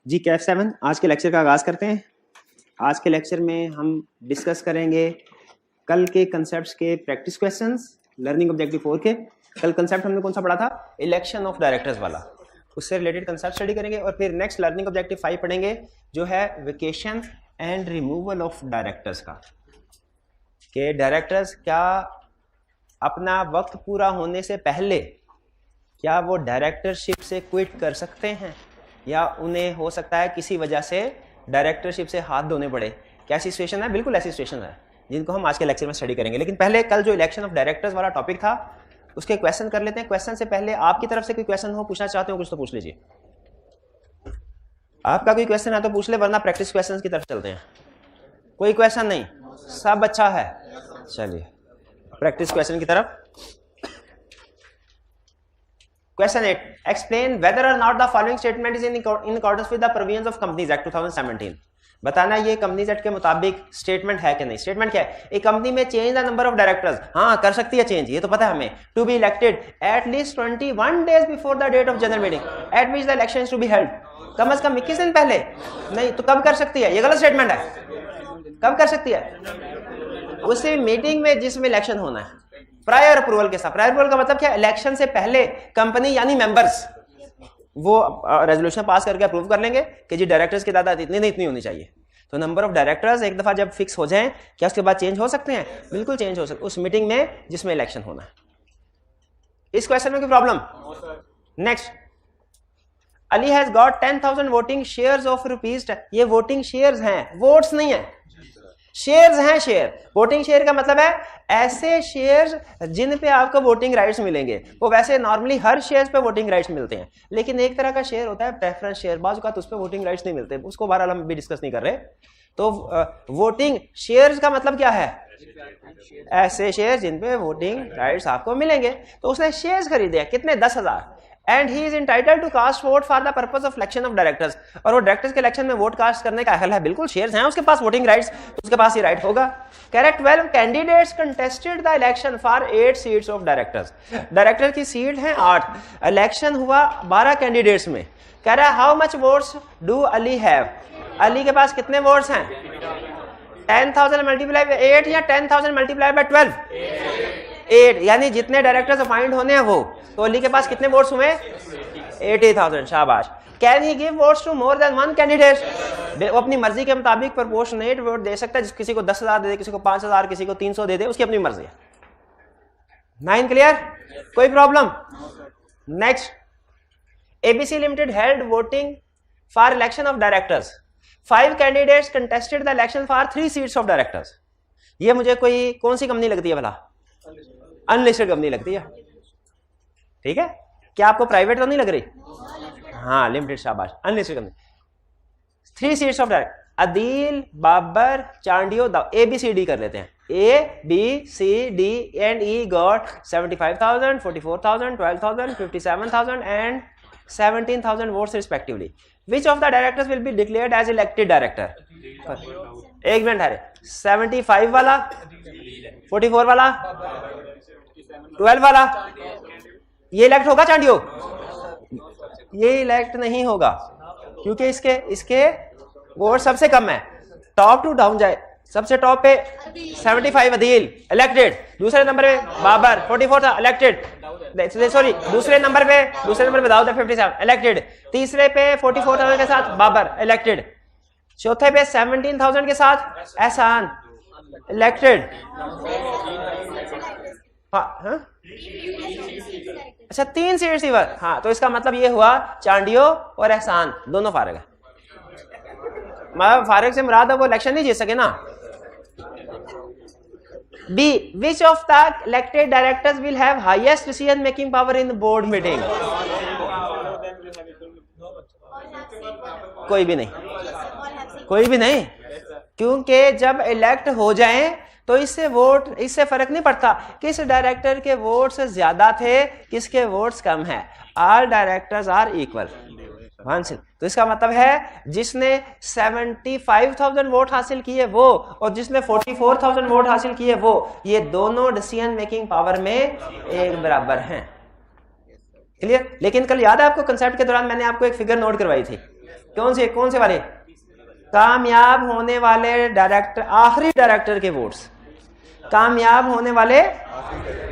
जी कैफ 7 आज के लेक्चर का आगाज़ करते हैं। आज के लेक्चर में हम डिस्कस करेंगे कल के कंसेप्ट्स के प्रैक्टिस क्वेश्चंस लर्निंग ऑब्जेक्टिव 4 के। कल कंसेप्ट हमने कौन सा पढ़ा था? इलेक्शन ऑफ डायरेक्टर्स वाला, उससे रिलेटेड कंसेप्ट स्टडी करेंगे और फिर नेक्स्ट लर्निंग ऑब्जेक्टिव 5 पढ़ेंगे जो है vacation and removal of directors का, कि डायरेक्टर्स क्या अपना वक्त पूरा होने से पहले क्या वो डायरेक्टरशिप से क्विट कर सकते हैं या उन्हें हो सकता है किसी वजह से डायरेक्टरशिप से हाथ धोने पड़े। कैसी सिचुएशन है? बिल्कुल ऐसी सिचुएशन है जिनको हम आज के लेक्चर में स्टडी करेंगे। लेकिन पहले कल जो इलेक्शन ऑफ डायरेक्टर्स वाला टॉपिक था उसके क्वेश्चन कर लेते हैं। क्वेश्चन से पहले आपकी तरफ से कोई क्वेश्चन हो, पूछना चाहते हो कुछ तो पूछ लीजिए। आपका कोई क्वेश्चन है तो पूछ ले, वरना प्रैक्टिस क्वेश्चन की तरफ चलते हैं। कोई क्वेश्चन नहीं, सब अच्छा है। चलिए प्रैक्टिस क्वेश्चन की तरफ। Question 8. Explain whether or not the following statement is in accordance with the provisions of Companies Act 2017. बताना ये कंपनीज एक्ट के मुताबिक स्टेटमेंट है कि नहीं। स्टेटमेंट क्या है? एक कंपनी में change the number of directors, हाँ कर सकती है चेंज, ये तो पता है हमें, to be elected at least 21 days before the date of general meeting at which the election is to be held. कम से कम 21 दिन पहले नहीं तो कब कर सकती है? ये गलत स्टेटमेंट है। कब कर सकती है? उसी मीटिंग में जिसमें इलेक्शन होना है, प्रायर अप्रूवल के साथ। प्रायर अप्रूवल का मतलब क्या है? इलेक्शन से पहले कंपनी यानी मेंबर्स वो रेजोल्यूशन पास करके अप्रूव कर लेंगे कि जी डायरेक्टर्स की तादाद इतनी नहीं इतनी होनी चाहिए। तो नंबर ऑफ डायरेक्टर्स एक दफा जब फिक्स हो जाएं, क्या उसके बाद चेंज हो सकते हैं? बिल्कुल चेंज हो सकते, उस मीटिंग में जिसमें इलेक्शन होना है। इस क्वेश्चन में कोई problem? Next, Ali has got 10,000 voting shares of rupees. ये वोटिंग शेयर्स हैं, वोट्स नहीं है, शेयर्स हैं। शेयर, वोटिंग शेयर का मतलब है ऐसे शेयर्स जिन पे आपको वोटिंग राइट्स मिलेंगे। वो वैसे नॉर्मली हर शेयर्स पे वोटिंग राइट्स मिलते हैं, लेकिन एक तरह का शेयर होता है प्रेफरेंस शेयर, बाज़ औक़ात उस पे वोटिंग राइट्स नहीं मिलते, उसको बहरहाल हम भी डिस्कस नहीं कर रहे। तो वोटिंग शेयर्स का मतलब क्या है? ऐसे शेयर जिन पे वोटिंग राइट्स आपको मिलेंगे। तो उसने शेयर्स खरीदे हैं, कितने? 10,000। And he is entitled to cast vote for the purpose of election of directors. और वो डायरेक्टर्स के इलेक्शन में वोट कास्ट करने का अहल है। बिल्कुल शेयर्स हैं उसके पास, वोटिंग राइट्स, तो उसके पास ये राइट होगा। कह रहे 12 candidates contested the election for 8 seats of directors. Director की सीट है 8, इलेक्शन हुआ 12 कैंडिडेट्स में। कह रहा है how much votes do Ali have? Ali के पास कितने वोट्स हैं? 10,000 मल्टीप्लाई बाय 8 या 10,000 मल्टीप्लाई बाय 12? 8, यानी जितने डायरेक्टर्स अपॉइंट होने हैं वो। तो अली के पास कितने वोट्स हुए? 80,000। शाबाश। Can he give votes to more than one candidate? वो अपनी मर्जी के मुताबिक प्रोपोर्शनेट वोट दे सकता है, किसी को 10,000 दे दे, किसी को 5,000, किसी को 300 दे दे, उसकी अपनी मर्जी है। 9 क्लियर? कोई problem? Next, ABC limited held voting for election of directors. 5 candidates contested the election for 3 seats of directors. ये मुझे कोई कौन सी कंपनी लगती है भला? अनलिस्टेड कंपनी लगती है। ठीक है, क्या आपको प्राइवेट तो नहीं लग रही? हाँ लिमिटेड, शाबाश, unlisted company. 3 seats of director, Adeel, Babar, Chandio, ABCD कर लेते हैं। ABCD एंड E गॉट 75,000, 44,000, 12,000, 57,000 एंड 17,000 votes respectively. Which of the directors will be declared as elected director? एक मिनट है, 75 वाला, 44 वाला, 12 वाला, ये इलेक्ट होगा? चांडियो ये इलेक्ट नहीं होगा क्योंकि इसके वोट सबसे कम है। टॉप टू डाउन जाए, सबसे टॉप पे 75 अदील इलेक्टेड, दूसरे नंबर पे बाबर 44 था इलेक्टेड, सॉरी दूसरे नंबर पे दाऊद 57 इलेक्टेड, तीसरे पे 44,000 के साथ बाबर इलेक्टेड, चौथे पे 17,000 के साथ एहसान इलेक्टेड। हाँ अच्छा, 3 सीट रिसीवर। हाँ तो इसका मतलब ये हुआ चांडियो और एहसान दोनों फारिग है। मतलब फारिग से मुराद है वो इलेक्शन नहीं जीत सके ना। B. Which of the elected directors will have highest decision making power in the board meeting? कोई भी नहीं, कोई भी नहीं, क्योंकि जब इलेक्ट हो जाएं तो इससे फर्क नहीं पड़ता किस डायरेक्टर के वोट्स ज्यादा थे, किसके वोट्स कम है। All directors are equal. तो इसका मतलब है जिसने 75,000 वोट हासिल किए वो और जिसने 44,000 वोट हासिल किए वो, ये दोनों डिसीजन मेकिंग पावर में एक बराबर हैं। क्लियर? लेकिन कल याद है आपको कंसेप्ट के दौरान मैंने आपको एक फिगर नोट करवाई थी, कौन से वाले? कामयाब होने वाले डायरेक्टर, आखिरी डायरेक्टर के वोट्स, कामयाब होने वाले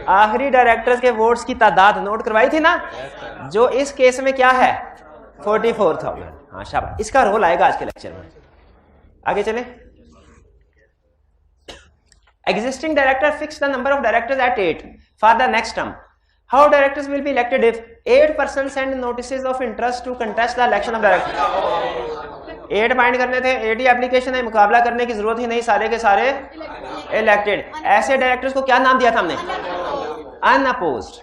आखिरी डायरेक्टर्स के वोट्स की तादाद नोट करवाई थी ना, जो इस केस में क्या है 44,000। हाँ शाबाश, इसका रोल आएगा आज के लेक्चर में। आगे चले। Existing director fix the number of directors at 8 for the next term. How directors will be elected if 8% send notices of interest to contest the election of directors? 8 point करने थे, 8 ही application है, मुकाबला करने की जरूरत ही नहीं, सारे के सारे इलेक्टेड। ऐसे डायरेक्टर्स को क्या नाम दिया था हमने? अनअपोज्ड।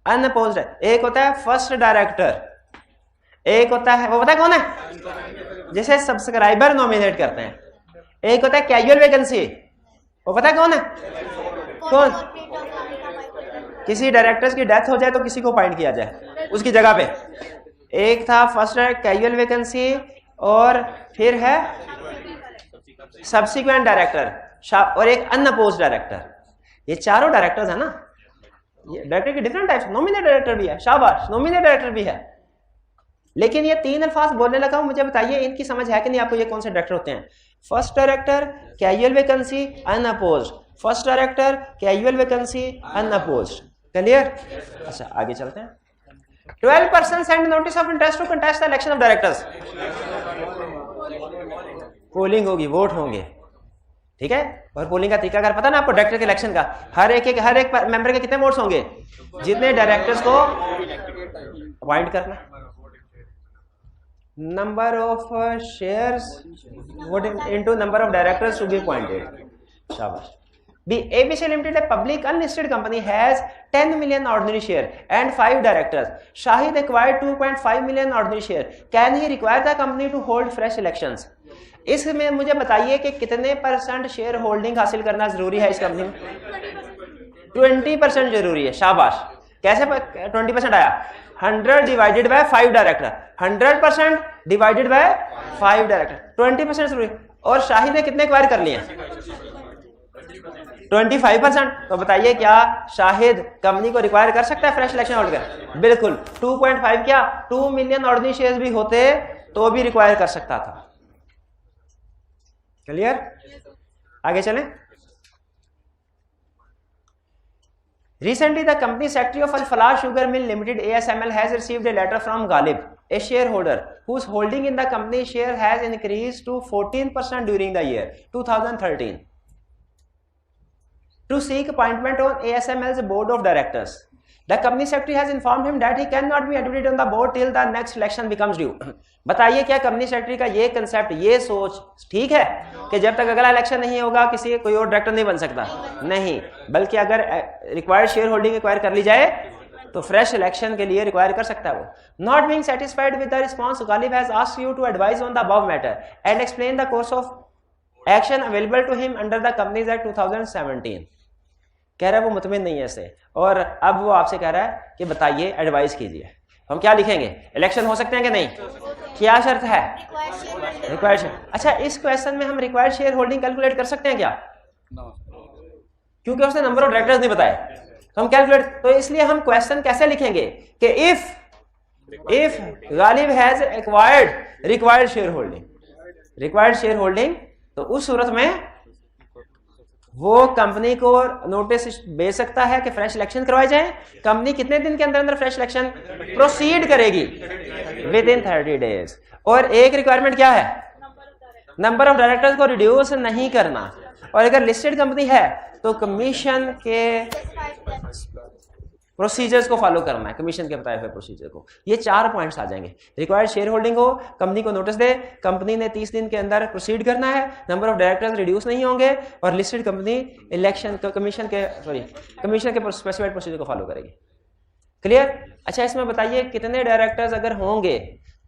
अनअपोज्ड है। एक होता है फर्स्ट डायरेक्टर, एक होता है, वो पता है कौन है? जिसे सब्सक्राइबर नॉमिनेट करते हैं। एक होता है कैजुअल वैकेंसी, वो पता है कौन है? कौन? किसी डायरेक्टर्स की डेथ हो जाए तो किसी को अपॉइंट किया जाए उसकी जगह पे। एक था फर्स्ट कैजुअल वैकेंसी, और फिर है सब्सिक्वेंट डायरेक्टर, और एक अनअपोज्ड डायरेक्टर। ये चारों डायरेक्टर्स है ना, ये डायरेक्टर के डिफरेंट टाइप्स। नॉमिनेट डायरेक्टर भी है, शाबाश, नॉमिनेट डायरेक्टर भी है। लेकिन ये 3 अल्फाज बोलने लगा हूं, मुझे बताइए इनकी समझ है कि नहीं आपको? ये कौन से डायरेक्टर होते हैं? First director, casual vacancy, unopposed. First director, casual vacancy, unopposed. Clear? अच्छा आगे चलते हैं। 12% send notice of interest to contest the election of directors. Polling होगी, वोट होंगे, ठीक है? और पोलिंग का तरीका अगर पता ना आपको डायरेक्टर के इलेक्शन का, हर एक मेंबर के कितने वोट्स होंगे? जितने डायरेक्टर्स को अपॉइंट करना। number of shares voted into number of directors to be appointed. Shabash. B. ABC Limited, a public unlisted company, has 10 million ordinary share and 5 directors. Shahid acquired 2.5 million ordinary share. Can he require the company to hold fresh elections? इसमें मुझे बताइए कि कितने % share holding हासिल करना जरूरी है इस कंपनी में? 20% जरूरी है। शाबाश। कैसे 20% आया? 100 divided by 5 director, 100% divided by 5 director, 20% जरूरी। और शाहिद ने कितने एक्वायर कर लिए? 25%। तो बताइए क्या शाहिद कंपनी को रिक्वायर कर सकता है फ्रेश इलेक्शन होल्ड कर? बिल्कुल। 2.5 क्या 2 मिलियन ऑर्डिनरी शेयर्स भी होते तो भी रिक्वायर कर सकता था। क्लियर? आगे चलें। Recently, the company secretary of Al Falah Sugar Mill Limited (ASML) has received a letter from Ghalib, a shareholder whose holding in the company share has increased to 14% during the year 2013, to seek appointment on ASML's board of directors. The company secretary has informed him that he cannot be admitted on the board till the next election becomes due. बताइए क्या company secretary का ये concept, ये सोच ठीक है कि जब तक अगला इलेक्शन नहीं होगा किसी कोई और डायरेक्टर नहीं बन सकता? नहीं, बल्कि अगर रिक्वायर्ड शेयर होल्डिंग एक्वायर कर ली जाए तो फ्रेश इलेक्शन के लिए रिक्वायर कर सकता है वो। Not being satisfied with the response, Ghalib has asked you to advise on the above matter and explain the course of action available to him under the companies act 2017। कह रहा है वो मुतमिन नहीं है इससे, और अब वो आपसे कह रहा है कि बताइए एडवाइस कीजिए। हम क्या लिखेंगे? इलेक्शन हो सकते हैं कि नहीं? क्या शर्त है? Required share. अच्छा, इस क्वेश्चन में हम रिक्वायर्ड शेयर होल्डिंग कैलकुलेट कर सकते हैं क्या? क्योंकि उसने नंबर ऑफ डायरेक्टर्स नहीं बताए, तो हम कैलकुलेट, तो इसलिए हम क्वेश्चन कैसे लिखेंगे कि if Ghalib has acquired required share holding, required share holding, तो उस सूरत में वो कंपनी को नोटिस भेज सकता है कि फ्रेश इलेक्शन करवाए जाए। कंपनी कितने दिन के अंदर अंदर फ्रेश इलेक्शन प्रोसीड करेगी? With in 30 days. और एक रिक्वायरमेंट क्या है? नंबर ऑफ डायरेक्टर्स को रिड्यूस नहीं करना। और अगर लिस्टेड कंपनी है तो कमीशन के प्रोसीजर्स को फॉलो करना है, कमीशन के बताए हुए प्रोसीजर को। ये 4 पॉइंट्स आ जाएंगे। रिक्वायर्ड शेयर होल्डिंग हो, कंपनी को नोटिस दे, कंपनी ने 30 दिन के अंदर प्रोसीड करना है, नंबर ऑफ डायरेक्टर्स रिड्यूस नहीं होंगे, और लिस्टेड कंपनी इलेक्शन कमीशन के स्पेसिफाइड प्रोसीजर को फॉलो करेगी। क्लियर? अच्छा, इसमें बताइए कितने डायरेक्टर्स अगर होंगे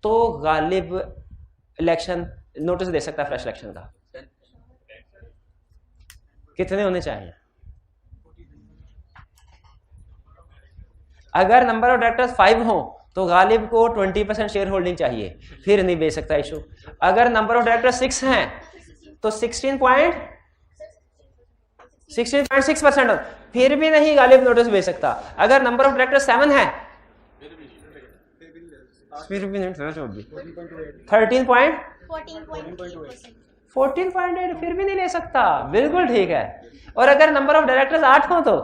तो गालिब इलेक्शन नोटिस दे सकता है फ्रेश इलेक्शन का? कितने होने चाहिए? अगर नंबर ऑफ डायरेक्टर्स 5 हो तो गालिब को 20% शेयर होल्डिंग चाहिए, फिर नहीं बेच सकता इशू। अगर नंबर ऑफ डायरेक्टर्स 6 हैं तो 16.6%, फिर भी नहीं गालिब नोटिस भेज सकता। अगर नंबर ऑफ डायरेक्टर्स 7 है फिर भी नहीं 14.8 फिर भी नहीं ले सकता, बिल्कुल ठीक है। और अगर नंबर ऑफ डायरेक्टर्स 8 हो तो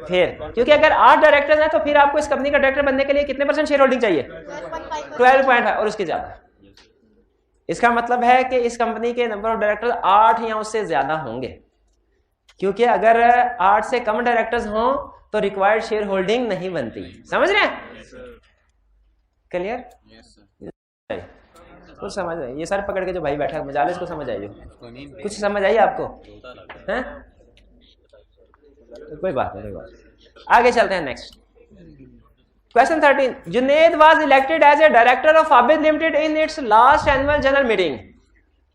फिर, क्योंकि अगर 8 डायरेक्टर्स हैं तो फिर आपको इस कंपनी का डायरेक्टर बनने के लिए कितने % शेयर होल्डिंग चाहिए? 12.5 और उसके ज्यादा। इसका मतलब है कि इस कंपनी के नंबर ऑफ डायरेक्टर्स 8 या उससे ज्यादा होंगे, क्योंकि अगर 8 से कम डायरेक्टर्स हों तो रिक्वायर्ड शेयर होल्डिंग नहीं बनती। समझ रहे हैं? क्लियर? कुछ समझ रहे? ये सर पकड़ के जो भाई बैठा है मजालिस को समझ आई हो? कुछ समझ आई आपको? हैं? कोई बात नहीं, कोई बात। आगे चलते हैं next question 13। Junaid was elected as a director of Abid limited in its last annual general meeting.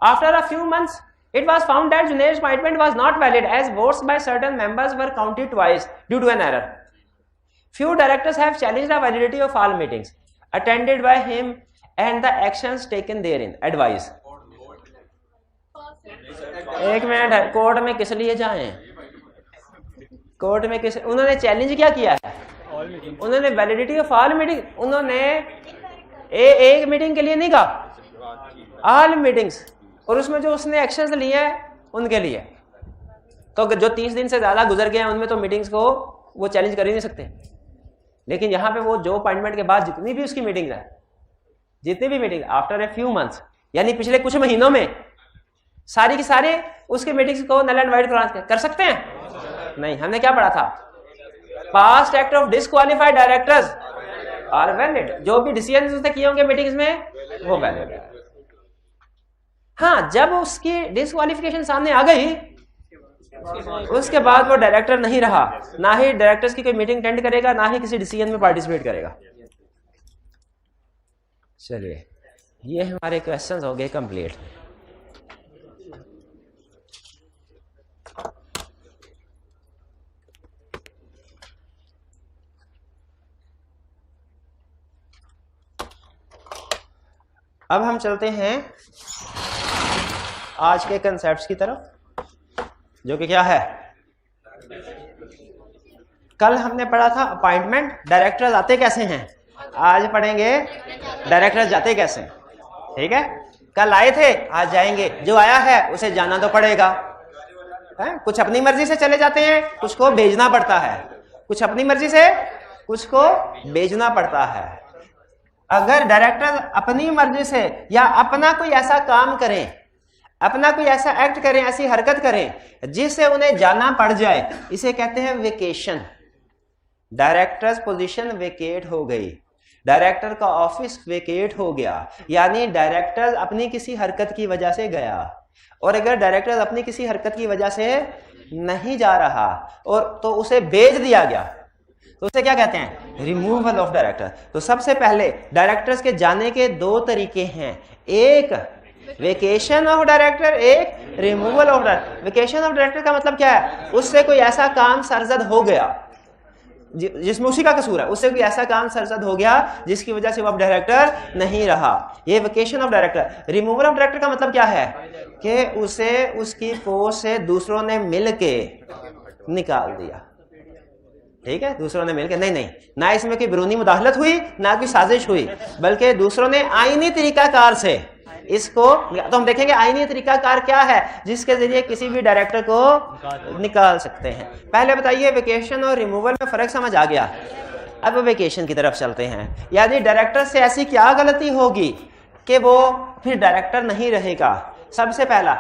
After a few months it was found that Junaid's appointment was not valid as votes by certain members were counted twice due to an error. Few directors have challenged the validity of all meetings attended by him and the actions taken therein. Advice. एक minute, court में किस लिए जाएं? Court में किस, उन्होंने challenge क्या किया है? उन्होंने वैलिडिटी ऑफ ऑल मीटिंग, उन्होंने एक मीटिंग के लिए नहीं कहा, ऑल मीटिंग्स, और उसमें जो उसने एक्शंस लिए हैं उनके लिए। तो जो 30 दिन से ज्यादा गुजर गए हैं उनमें तो मीटिंग्स को वो चैलेंज कर ही नहीं सकते। लेकिन यहाँ पे वो जो अपॉइंटमेंट के बाद जितनी भी उसकी मीटिंग है, जितनी भी meeting after a few months, यानी पिछले कुछ महीनों में सारी की सारी उसके मीटिंग्स को नल एंड वाइड कर सकते हैं? नहीं। हमने क्या पढ़ा था? Past act of disqualified directors are valid. जो भी डिसीजन उसने किए होंगे मीटिंग्स में वो वैलिड है। हाँ, जब उसकी डिसक्वालिफिकेशन सामने आ गई उसके बाद वो डायरेक्टर नहीं रहा, ना ही डायरेक्टर्स की कोई मीटिंग अटेंड करेगा, ना ही किसी डिसीजन में पार्टिसिपेट करेगा। चलिए, ये हमारे क्वेश्चंस हो गए कंप्लीट। अब हम चलते हैं आज के कंसेप्ट्स की तरफ, जो कि क्या है? कल हमने पढ़ा था अपॉइंटमेंट, डायरेक्टर्स आते कैसे हैं। आज पढ़ेंगे डायरेक्टर्स जाते कैसे। ठीक है, कल आए थे, आज जाएंगे। जो आया है उसे जाना तो पड़ेगा। कुछ अपनी मर्जी से चले जाते हैं, कुछ को भेजना पड़ता है। कुछ अपनी मर्जी से, कुछ को भेजना पड़ता है। अगर डायरेक्टर अपनी मर्जी से या अपना कोई ऐसा काम करें, अपना कोई ऐसा एक्ट करें, ऐसी हरकत करें जिससे उन्हें जाना पड़ जाए, इसे कहते हैं वेकेशन। डायरेक्टर्स पोजीशन वेकेट हो गई, डायरेक्टर का ऑफिस वेकेट हो गया, यानी डायरेक्टर अपनी किसी हरकत की वजह से गया। और अगर डायरेक्टर अपनी किसी हरकत की वजह से नहीं जा रहा और तो उसे भेज दिया गया, तो उसे क्या कहते हैं? Removal of director. तो सबसे पहले डायरेक्टर्स के जाने के 2 तरीके हैं, एक वेकेशन ऑफ डायरेक्टर, एक removal of director. Vacation of director का मतलब क्या है? उससे कोई ऐसा काम सरजद हो गया जिसमें उसी का कसूर है, उससे कोई ऐसा काम सरजद हो गया जिसकी वजह से वो अब डायरेक्टर नहीं रहा, ये vacation of director. Removal of director का मतलब क्या है? कि उसे उसकी पोस्ट से दूसरों ने मिलके निकाल दिया। ठीक है, दूसरों ने मिलकर, नहीं, ना इसमें कोई बैरूनी मुदाखलत हुई, ना कोई साजिश हुई, बल्कि दूसरों ने आईनी तरीकाकार से इसको, तो हम देखेंगे आईनी तरीकाकार क्या है जिसके जरिए किसी भी डायरेक्टर को निकाल सकते हैं। पहले बताइए, वेकेशन और रिमूवल में फर्क समझ आ गया? अब वेकेशन की तरफ चलते हैं। यानी डायरेक्टर से ऐसी क्या गलती होगी कि वो फिर डायरेक्टर नहीं रहेगा? सबसे पहला,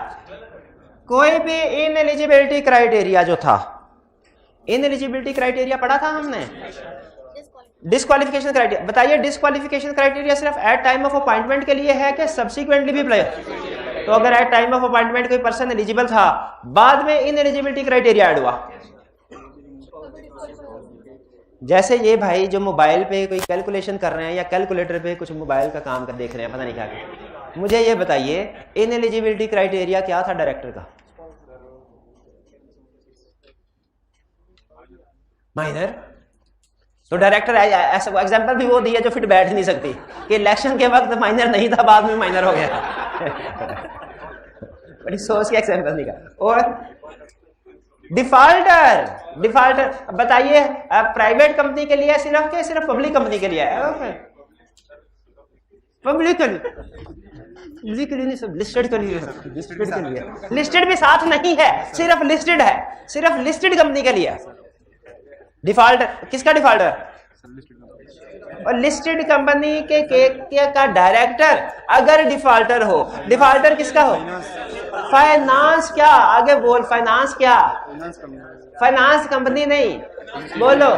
कोई भी इनएलिजिबिलिटी क्राइटेरिया जो था, इनएलिजिबिलिटी क्राइटेरिया पढ़ा था हमने, डिस्क्वालिफिकेशन क्राइटेरिया। बताइए, डिस्क्वालिफिकेशन क्राइटेरिया सिर्फ एट टाइम ऑफ अपॉइंटमेंट के लिए है कि सब्सिक्वेंटली भी अप्लाई? तो अगर एट टाइम ऑफ अपॉइंटमेंट कोई पर्सन एलिजिबल था, बाद में इनएलिजिबिलिटी क्राइटेरिया ऐड हुआ, जैसे ये भाई जो मोबाइल पे कोई कैलकुलेशन कर रहे हैं या कैलकुलेटर पे कुछ मोबाइल का काम कर देख रहे हैं, पता नहीं क्या कर, मुझे ये बताइए इनएलिजिबिलिटी क्राइटेरिया क्या था डायरेक्टर का? माइनर। तो डायरेक्टर ऐसा एग्जांपल भी वो दिया जो फिर बैठ नहीं सकती कि इलेक्शन के वक्त माइनर नहीं था, बाद में माइनर हो गया। बड़ी सोच के एग्जांपल निकाल। और डिफॉल्टर बताइए, प्राइवेट कंपनी के लिए सिर्फ के सिर्फ पब्लिक कंपनी के लिए है? पब्लिकली नहीं, सब लिस्टेड के लिए, लिस्टेड भी साथ नहीं है, सिर्फ लिस्टेड है, सिर्फ लिस्टेड कंपनी के लिए। डिफॉल्टर किसका डिफॉल्टर? और लिस्टेड कंपनी के का डायरेक्टर अगर डिफॉल्टर हो, डिफॉल्टर किसका हो? फाइनेंस क्या, आगे बोल, फाइनेंस क्या? फाइनेंस कंपनी नहीं, बोलो,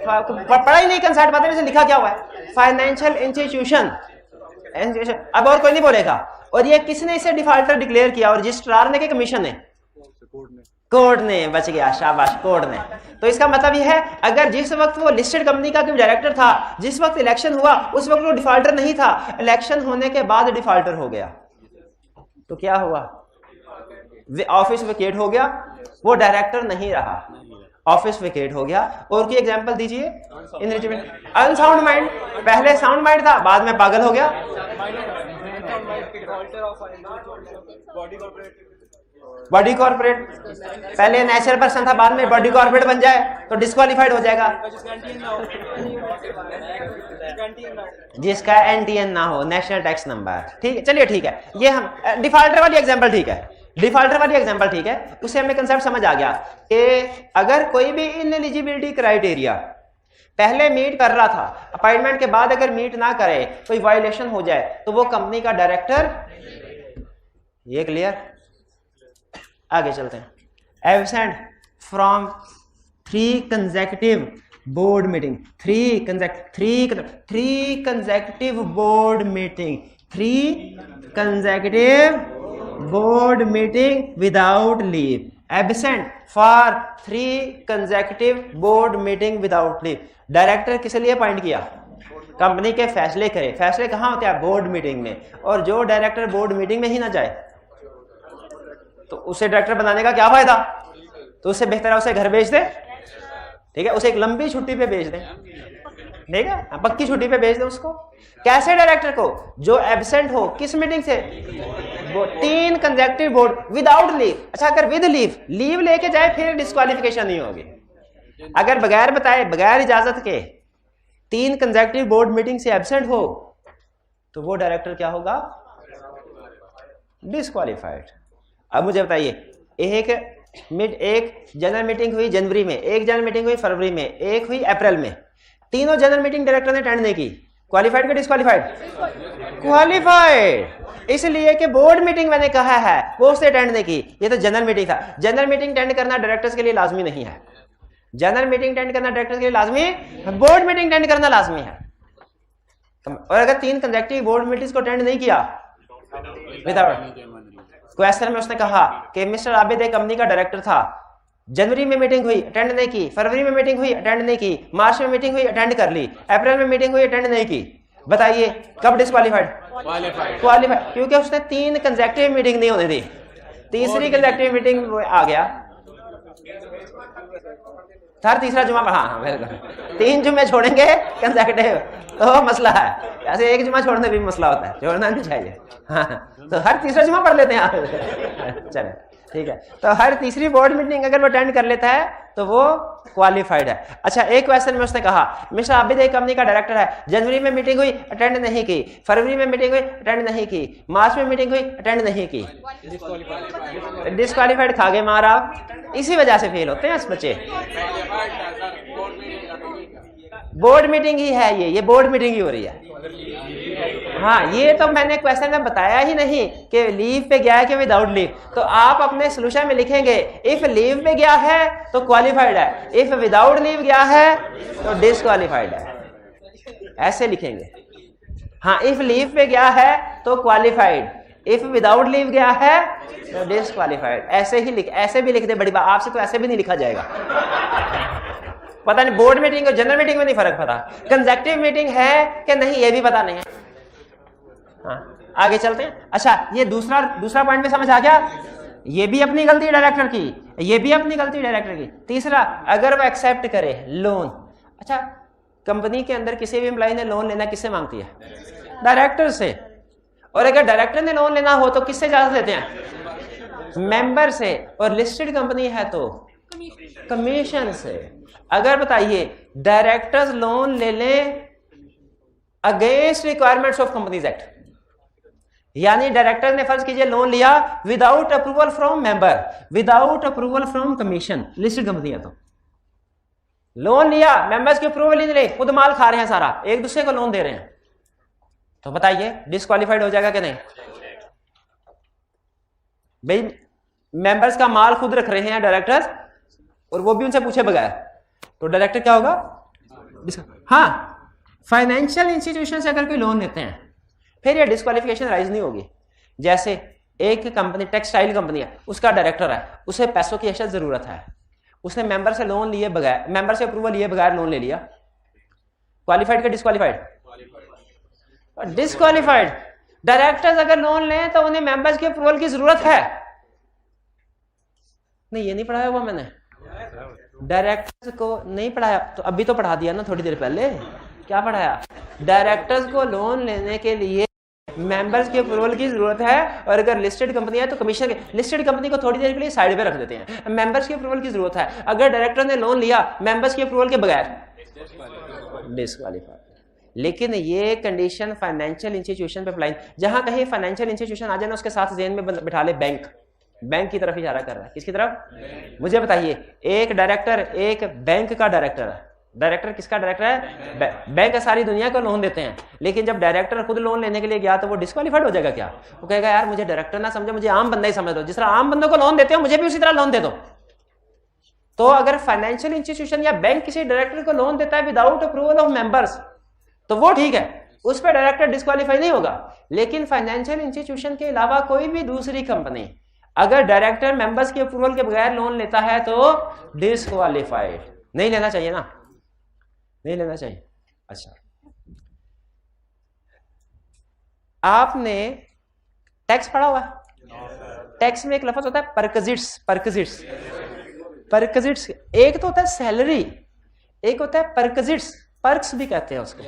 पढ़ा ही नहीं कंसेप्ट, पता नहीं लिखा क्या हुआ है, फाइनेंशियल इंस्टीट्यूशन। अब और कोई नहीं बोलेगा। और ये किसने इसे डिफॉल्टर डिक्लेयर किया? और रजिस्ट्रार ने कि कमीशन ने? कोर्ट ने। बच गया, शाबाश, कोर्ट ने। तो इसका मतलब यह है, अगर जिस वक्त वो लिस्टेड कंपनी का डायरेक्टर था, जिस वक्त इलेक्शन हुआ, उस वक्त वो डिफॉल्टर नहीं था, इलेक्शन होने के बाद डिफॉल्टर हो गया, तो क्या हुआ? ऑफिस वेकेट हो गया, वो डायरेक्टर नहीं रहा, ऑफिस वेकेट हो गया। और की एग्जांपल दीजिए। अनसाउंड माइंड, पहले साउंड माइंड था, बाद में पागल हो गया। बॉडी कॉर्पोरेट, पहले नेचुरल पर्सन था, बाद में बॉडी कॉर्पोरेट बन जाए तो डिस्क्वालीफाइड हो जाएगा। जिसका एनटीएन ना हो, नेशनल टैक्स नंबर। ठीक है, चलिए ठीक है, ये हम डिफॉल्टर वाली एग्जांपल ठीक है, डिफॉल्टर वाली एग्जांपल ठीक है, उससे हमें कंसेप्ट समझ आ गया कि अगर कोई भी इनएलिजिबिलिटी क्राइटेरिया पहले मीट कर रहा था, अपॉइंटमेंट के बाद अगर मीट ना करे, कोई वायलेशन हो जाए, तो वो कंपनी का डायरेक्टर। ये क्लियर? आगे चलते हैं। Absent from 3 consecutive board meeting, 3 consecutive board meeting, 3 consecutive board meeting without leave. Absent for 3 consecutive board meeting without leave. Director किस लिए अपॉइंट किया? कंपनी के फैसले करे। फैसले कहाँ होते हैं? बोर्ड मीटिंग में। और जो डायरेक्टर बोर्ड मीटिंग में ही ना जाए, तो उसे डायरेक्टर बनाने का क्या फायदा? तो उससे बेहतर है उसे घर भेज दे। ठीक है, उसे एक लंबी छुट्टी पे भेज दे, ठीक है, पक्की छुट्टी पे भेज दे उसको। कैसे डायरेक्टर को? जो एब्सेंट हो, किस मीटिंग से? 3 कंसेक्यूटिव बोर्ड विदाउट लीव। अच्छा, अगर विद लीव लेके जाए फिर डिस्क्वालिफिकेशन नहीं होगी। अगर बगैर बताए, बगैर इजाजत के 3 कंसेक्यूटिव बोर्ड मीटिंग से एब्सेंट हो, तो वो डायरेक्टर क्या होगा? डिस्क्वालिफाइड। अब मुझे बताइए, एक जनरल मीटिंग हुई जनवरी में, एक जनरल मीटिंग हुई फरवरी में, एक हुई अप्रैल में, तीनों जनरल मीटिंग डायरेक्टर ने अटेंड नहीं की, क्वालिफाइड का डिस्क्वालिफाइड? क्वालिफाइड। इसलिए कि बोर्ड मीटिंग मैंने कहा है वो उसने अटेंड नहीं की, ये तो जनरल मीटिंग था। जनरल मीटिंग अटेंड करना डायरेक्टर्स के लिए लाजमी नहीं है। जनरल मीटिंग अटेंड करना डायरेक्टर्स के लिए लाजमी, बोर्ड मीटिंग अटेंड करना लाजमी है। और अगर 3 कंसेक्यूटिव बोर्ड मीटिंग्स को अटेंड नहीं किया विदाउट, क्वेश्चन में उसने कहा कि मिस्टर आबिद एक कंपनी का डायरेक्टर था, जनवरी में मीटिंग हुई, अटेंड नहीं की, फरवरी में मीटिंग हुई, अटेंड नहीं की, मार्च में मीटिंग हुई, अटेंड कर ली, अप्रैल में मीटिंग हुई, अटेंड नहीं की, बताइए कब डिस्क्वालीफाइड? क्वालिफाइड, क्योंकि उसने 3 कंसेक्यूटिव मीटिंग नहीं होने दी, तीसरी कंसेक्यूटिव मीटिंग आ गया, हर तीसरा जुमा। हाँ बिल्कुल, 3 जुम्मे छोड़ेंगे कंसेक्यूटिव तो मसला है, ऐसे एक जुमा छोड़ने भी मसला होता है, छोड़ना नहीं चाहिए। हाँ, तो हर तीसरा जुमा पढ़ लेते हैं आप। चले ठीक है, तो हर तीसरी बोर्ड मीटिंग अगर वो अटेंड कर लेता है तो वो क्वालिफाइड है। अच्छा, एक क्वेश्चन में उसने कहा मिस्टर आबिद एक कंपनी का डायरेक्टर है, जनवरी में मीटिंग हुई, अटेंड नहीं की, फरवरी में मीटिंग हुई, अटेंड नहीं की, मार्च में मीटिंग हुई, अटेंड नहीं की, डिस्क्वालिफाइड। खा गए मार आप। इसी वजह से फेल होते हैं इस बच्चे। बोर्ड मीटिंग ही है ये बोर्ड मीटिंग ही हो रही है। हाँ, ये तो मैंने क्वेश्चन में बताया ही नहीं कि लीव पे गया है कि विदाउट लीव। तो आप अपने सोल्यूशन में लिखेंगे इफ लीव पे गया है तो क्वालिफाइड है, इफ विदाउट लीव गया है तो डिसक्वालिफाइड है, ऐसे लिखेंगे। हाँ, इफ लीव पे गया है तो क्वालिफाइड, इफ विदाउट लीव गया है तो डिसक्वालिफाइड। ऐसे ही ऐसे भी लिख दे, बड़ी बात। आपसे तो ऐसे भी नहीं लिखा जाएगा। पता नहीं बोर्ड मीटिंग और जनरल मीटिंग में नहीं फर्क पता, कंसेक्यूटिव मीटिंग है कि नहीं ये भी पता नहीं है। हाँ, आगे चलते हैं। अच्छा, ये दूसरा पॉइंट में समझ आ गया। ये भी अपनी गलती डायरेक्टर की, ये भी अपनी गलती डायरेक्टर की। तीसरा, अगर वो एक्सेप्ट करे लोन। अच्छा, कंपनी के अंदर किसी भी एम्प्लॉय ने लोन लेना किससे मांगती है? डायरेक्टर से। और अगर डायरेक्टर ने लोन लेना हो तो किससे इजाजत लेते हैं? मेंबर से। और लिस्टेड कंपनी है तो कमीशन से। अगर बताइए डायरेक्टर्स लोन ले लें against requirements of companies act, यानी डायरेक्टर ने फर्ज कीजिए लोन लिया without approval from member, without approval from commission, listed company है तो लोन लिया, मेंबर्स की अप्रूवल ही नहीं, खुद माल खा रहे हैं सारा, एक दूसरे को लोन दे रहे हैं, तो बताइए डिस्क्वालीफाइड हो जाएगा कि नहीं? भाई मेंबर्स का माल खुद रख रहे हैं डायरेक्टर्स और वो भी उनसे पूछे बगैर, तो डायरेक्टर क्या होगा? हाँ, फाइनेंशियल इंस्टीट्यूशन से अगर कोई लोन लेते हैं फिर ये डिस्क्वालिफिकेशन राइज नहीं होगी। जैसे एक कंपनी टेक्सटाइल कंपनी है, उसका डायरेक्टर है, उसे पैसों की अशद जरूरत है, उसने मेंबर से लोन लिए बगैर, मेंबर से अप्रूवल लिए बगैर लोन ले लिया, क्वालिफाइड का डिस्क्वालिफाइड? डिस्क्वालिफाइड। डायरेक्टर्स अगर लोन लें तो उन्हें मेंबर्स की अप्रूवल की जरूरत है नहीं, ये नहीं पढ़ाया हुआ मैंने, डायरेक्टर्स को नहीं पढ़ाया, तो अभी तो पढ़ा दिया ना थोड़ी देर पहले, क्या पढ़ाया? डायरेक्टर्स को लोन लेने के लिए मेंबर्स की अप्रूवल की जरूरत है, और अगर लिस्टेड कंपनी है तो कमीशन, लिस्टेड कंपनी को थोड़ी देर के लिए साइड पे रख देते हैं, मेंबर्स की अप्रूवल की जरूरत है। अगर डायरेक्टर ने लोन लिया मेंबर्स की अप्रूवल के बगैर, डिस्क्वालीफाइड। लेकिन ये कंडीशन फाइनेंशियल इंस्टीट्यूशन पे अप्लाई, जहां कहीं फाइनेंशियल इंस्टीट्यूशन आ जाए ना उसके साथ ज़हन में बिठा ले बैंक, बैंक की तरफ इशारा कर रहा है, किसकी तरफ? मुझे बताइए, एक डायरेक्टर एक बैंक का डायरेक्टर है, डायरेक्टर किसका डायरेक्टर है? बैंक सारी दुनिया को लोन देते हैं, लेकिन जब डायरेक्टर खुद लोन लेने के लिए गया तो वो डिस्क्वालीफाइड हो जाएगा क्या? वो कहेगा यार मुझे डायरेक्टर ना समझो, मुझे आम बंदा ही समझ लो, जिस तरह आम बंदों को लोन देते हो मुझे भी उसी तरह लोन दे दो। तो अगर फाइनेंशियल इंस्टीट्यूशन या बैंक किसी डायरेक्टर को लोन देता है विदाउट अप्रूवल ऑफ मेंबर्स तो वो ठीक है, उस पर डायरेक्टर डिस्क्वालीफाई नहीं होगा। लेकिन फाइनेंशियल इंस्टीट्यूशन के अलावा कोई भी दूसरी कंपनी अगर डायरेक्टर मेंबर्स की अप्रूवल के बगैर लोन लेता है तो डिस्क्वालीफाइड। नहीं लेना चाहिए ना, नहीं लेना चाहिए। अच्छा, आपने टैक्स पढ़ा हुआ? टैक्स में एक लफ्ज होता है परक्जिट्स, परक्जिट्स, परक्जिट्स। एक तो होता है सैलरी, एक होता है परक्जिट्स, पर्क्स भी कहते हैं उसको।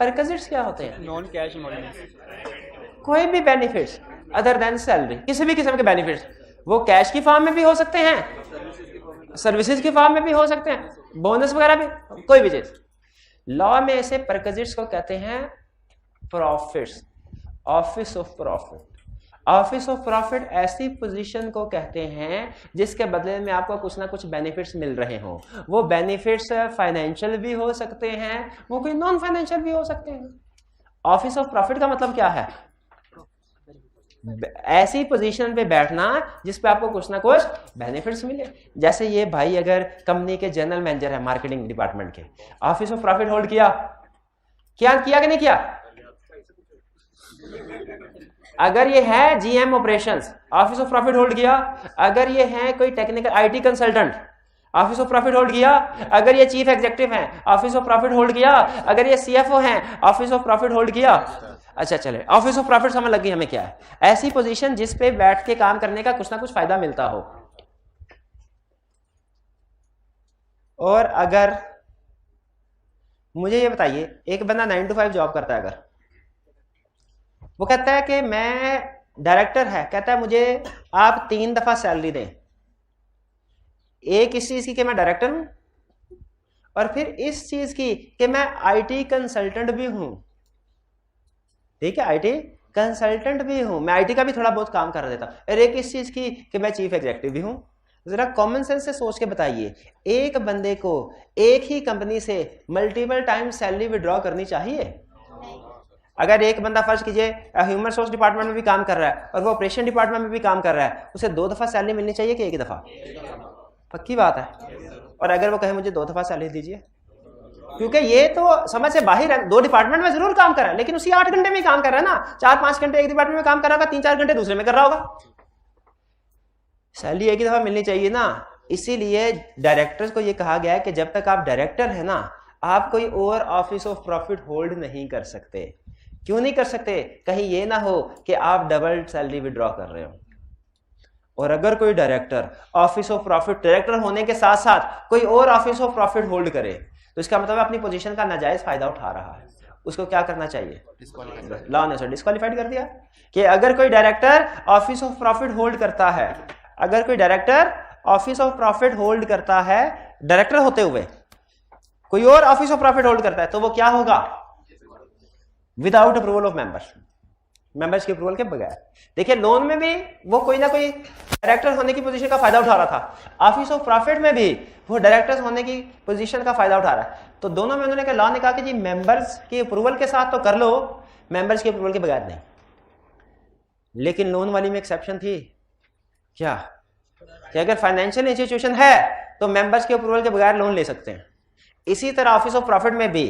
परक्जिट्स क्या होते हैं? नॉन कैश इमोल्यूमेंट्स, कोई भी बेनिफिट्स अदर देन सैलरी, किसी भी किस्म के बेनिफिट्स, वो कैश की फॉर्म में भी हो सकते हैं, सर्विसेज की फॉर्म में भी हो सकते हैं, बोनस वगैरह भी, कोई भी चीज। लॉ में ऐसे परक्जिट्स को कहते हैं profits, office of profit. Office of profit ऐसी पोजीशन को कहते हैं जिसके बदले में आपको कुछ ना कुछ बेनिफिट्स मिल रहे हों। वो बेनिफिट्स फाइनेंशियल भी हो सकते हैं, वो कोई नॉन फाइनेंशियल भी हो सकते हैं। ऑफिस ऑफ प्रॉफिट का मतलब क्या है? ऐसी पोजीशन पे बैठना जिस पे आपको कुछ ना कुछ बेनिफिट्स मिले। जैसे ये भाई अगर कंपनी के जनरल मैनेजर है मार्केटिंग डिपार्टमेंट के, ऑफिस ऑफ प्रॉफिट होल्ड किया, क्या किया कि नहीं किया? अगर ये है GM operations, office of profit hold किया। अगर ये है कोई technical IT consultant, office of profit hold किया। अगर ये चीफ एग्जीक्यूटिव हैं, ऑफिस ऑफ प्रॉफिट होल्ड किया। अगर ये सीएफओ हैं, ऑफिस ऑफ प्रॉफिट होल्ड किया। अच्छा चले, ऑफिस ऑफ प्रॉफिट समझ लगी हमें क्या है? ऐसी पोजीशन जिस पे बैठ के काम करने का कुछ ना कुछ फायदा मिलता हो। और अगर मुझे ये बताइए, एक बंदा 9 to 5 जॉब करता है, अगर वो कहता है कि मैं डायरेक्टर है, कहता है मुझे आप 3 दफा सैलरी दें, एक इस चीज की कि मैं डायरेक्टर हूं, और फिर इस चीज की कि मैं आईटी कंसल्टेंट भी हूं। ठीक है, आईटी कंसल्टेंट भी हूं, मैं आईटी का भी थोड़ा बहुत काम कर देता हूं। और एक इस चीज की कि मैं चीफ एग्जीक्यूटिव भी हूं। जरा कॉमन सेंस से सोच के बताइए, एक बंदे को एक ही कंपनी से मल्टीपल टाइम सैलरी विड्रॉ करनी चाहिए? अगर एक बंदा फर्ज कीजिए ह्यूमन रिसोर्स डिपार्टमेंट में भी काम कर रहा है और वो ऑपरेशन डिपार्टमेंट में भी काम कर रहा है, उसे 2 दफा सैलरी मिलनी चाहिए कि 1 दफा? पक्की बात है। और अगर वो कहे मुझे 2 दफा सैलरी दीजिए, क्योंकि ये तो समझ से बाहर है, 2 डिपार्टमेंट में जरूर काम कर रहा है, लेकिन उसी 8 घंटे में काम कर रहा है ना। 4-5 घंटे एक डिपार्टमेंट में काम कर रहा होगा, 3-4 घंटे दूसरे में कर रहा होगा। सैलरी एक ही दफा मिलनी चाहिए ना। इसीलिए डायरेक्टर्स को ये कहा गया है कि जब तक आप डायरेक्टर है ना, आप कोई और ऑफिस ऑफ प्रॉफिट होल्ड नहीं कर सकते। क्यों नहीं कर सकते? कहीं ये ना हो कि आप डबल सैलरी विड्रॉ कर रहे हो। और अगर कोई director office of profit director होने के साथ साथ कोई और ऑफिस ऑफ प्रॉफिट होल्ड करे, तो इसका मतलब अपनी पोजीशन का नाजायज फायदा उठा रहा है। उसको क्या करना चाहिए? लॉ ने उसे डिस्क्वालीफाइड कर दिया कि अगर कोई director office of profit hold करता है, अगर कोई director office of profit hold करता है, डायरेक्टर होते हुए कोई और ऑफिस ऑफ प्रॉफिट होल्ड करता है, तो वो क्या होगा? विदाउट अप्रूवल ऑफ मेंबर्स के अप्रूवल के बगैर। देखिए लोन में भी वो कोई ना कोई डायरेक्टर होने की पोजीशन का फायदा उठा रहा था, ऑफिस ऑफ प्रॉफिट में भी वो डायरेक्टर्स होने की पोजीशन का फायदा उठा रहा है। तो दोनों में उन्होंने लॉ ने कहा कि जी मेंबर्स के अप्रूवल के साथ तो कर लो, मेंबर्स के अप्रूवल के बगैर नहीं। लेकिन लोन वाली में एक्सेप्शन थी क्या, कि अगर फाइनेंशियल इंस्टीट्यूशन है तो मेंबर्स के अप्रूवल के बगैर लोन ले सकते हैं। इसी तरह ऑफिस ऑफ प्रॉफिट में भी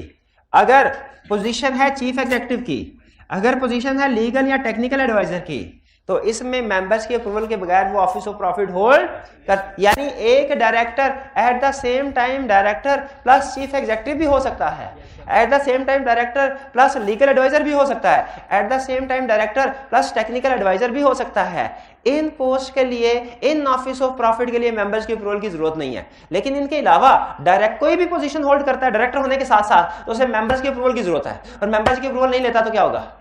अगर पोजीशन है चीफ एग्जीक्यूटिव की, अगर पोजीशन है लीगल या टेक्निकल एडवाइजर की, तो इसमें मेंबर्स के अप्रूवल के बगैर वो ऑफिस ऑफ प्रॉफिट होल्ड कर, यानी एक director at the same time director plus chief executive भी हो सकता है, at the same time director plus legal adviser भी हो सकता है, at the same time director plus technical adviser भी हो सकता है। इन पोस्ट के लिए, इन ऑफिस ऑफ प्रॉफिट के लिए मेंबर्स के अप्रूवल की जरूरत नहीं है। लेकिन इनके अलावा डायरेक्ट कोई भी पोजीशन होल्ड करता है डायरेक्टर होने के साथ साथ, तो उसे मेंबर्स के अप्रूवल की जरूरत है, और मेंबर्स के अप्रूवल नहीं लेता तो क्या होगा,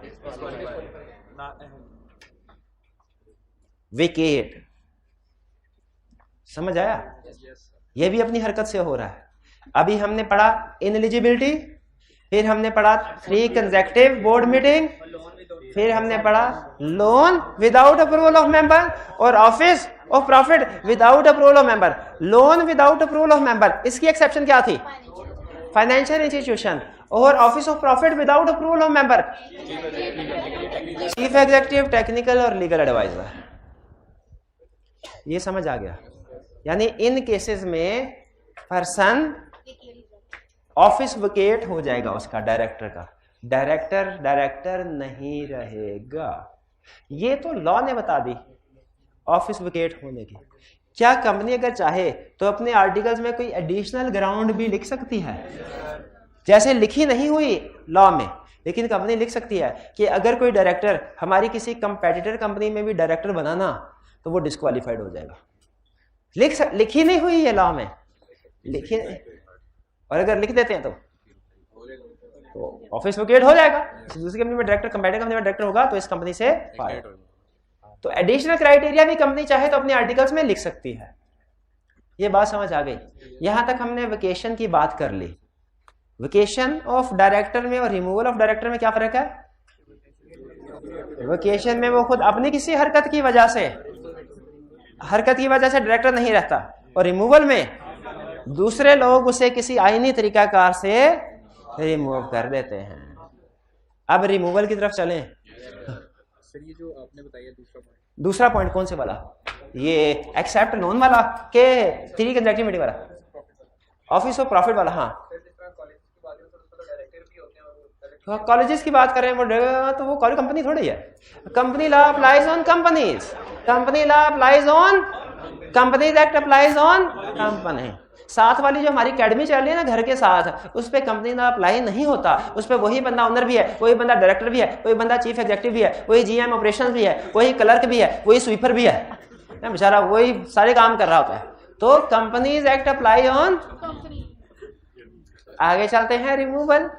वेकेट। समझ आया? यह भी अपनी हरकत से हो रहा है। अभी हमने पढ़ा इनएलिजिबिलिटी, फिर हमने पढ़ा 3 कंसेक्यूटिव बोर्ड मीटिंग, फिर हमने पढ़ा loan without approval of member और office of profit without approval of member. Loan without approval of member, इसकी एक्सेप्शन क्या थी, फाइनेंशियल इंस्टीट्यूशन, और office of profit without approval of member chief executive, technical और legal adviser. ये समझ आ गया? यानी इन केसेस में पर्सन ऑफिस वेकेट हो जाएगा उसका, डायरेक्टर का, डायरेक्टर नहीं रहेगा। ये तो लॉ ने बता दी ऑफिस वेकेट होने की। क्या कंपनी अगर चाहे तो अपने आर्टिकल्स में कोई एडिशनल ग्राउंड भी लिख सकती है? जैसे लिखी नहीं हुई लॉ में, लेकिन कंपनी लिख सकती है कि अगर कोई डायरेक्टर हमारी किसी कंपेटिटर कंपनी में भी डायरेक्टर बनाना तो वो डिस्क्वालीफाइड हो जाएगा। लिखी नहीं हुई है लॉ में, लिखी, और अगर लिख देते हैं तो ऑफिस वेकेट हो जाएगा। दूसरी कंपनी में डायरेक्टर, कंपेटिटर कंपनी में डायरेक्टर होगा तो इस कंपनी से फायर। तो एडिशनल क्राइटेरिया भी कंपनी चाहे तो अपने आर्टिकल्स में लिख सकती है। ये बात समझ आ गई? यहां तक हमने वेकेशन की बात कर ली। वेकेशन ऑफ डायरेक्टर में और रिमूवल ऑफ डायरेक्टर में क्या फर्क है? वेकेशन में वो खुद अपनी किसी हरकत की वजह से डायरेक्टर नहीं रहता, और रिमूवल में दूसरे लोग उसे किसी आईनी तरीकाकार से रिमूव कर देते हैं। अब रिमूवल की तरफ चलें। सर ये जो आपने बताया दूसरा पॉइंट कौन से वाला? ये एक्सेप्ट लोन वाला के 3 कंसेक्यूटिव वाला, ऑफिस ऑफ प्रॉफिट वाला। हाँ, कॉलेजेस की बात करें वो तो वो कॉलेज कंपनी थोड़ी है। Company law applies on companies, company law applies on companies act applies on company. साथ वाली जो हमारी अकेडमी चल रही है ना घर के साथ, उस पर कंपनी लॉ अप्लाई नहीं होता। उस पर वही बंदा ओनर भी है, वही बंदा डायरेक्टर भी है, वही बंदा चीफ एग्जीक्यूटिव भी है, वही जीएम ऑपरेशंस भी है, वही क्लर्क भी है, वही स्वीपर भी है, बेचारा वही सारे काम कर रहा होता है। तो कंपनीज एक्ट अप्लाई ऑन। आगे चलते हैं रिमूवल।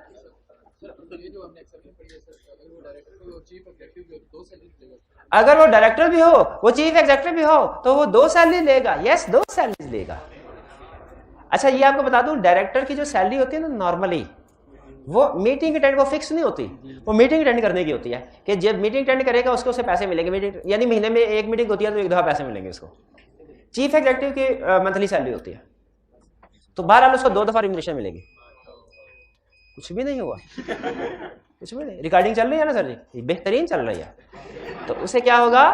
अगर वो डायरेक्टर भी हो, वो चीफ एग्जीक्यूटिव भी हो, तो वो 2 सैलरी लेगा। यस, 2 सैलरी लेगा। अच्छा, ये आपको बता दूं, डायरेक्टर की जो सैलरी होती है ना नॉर्मली, वो मीटिंग अटेंड, वो फिक्स नहीं होती, वो मीटिंग अटेंड करने की होती है कि जब मीटिंग अटेंड करेगा उसको उसे पैसे मिलेंगे। मीटिंग यानी महीने में 1 मीटिंग होती है तो 1 दफा पैसे मिलेंगे उसको। चीफ एग्जीक्यूटिव की मंथली सैलरी होती है, तो बहरहाल उसको 2 दफा रिम्यूनरेशन मिलेगी। कुछ भी नहीं हुआ, कुछ भी नहीं। रिकॉर्डिंग चल रही है ना सर जी, बेहतरीन चल रही है। तो उसे क्या होगा,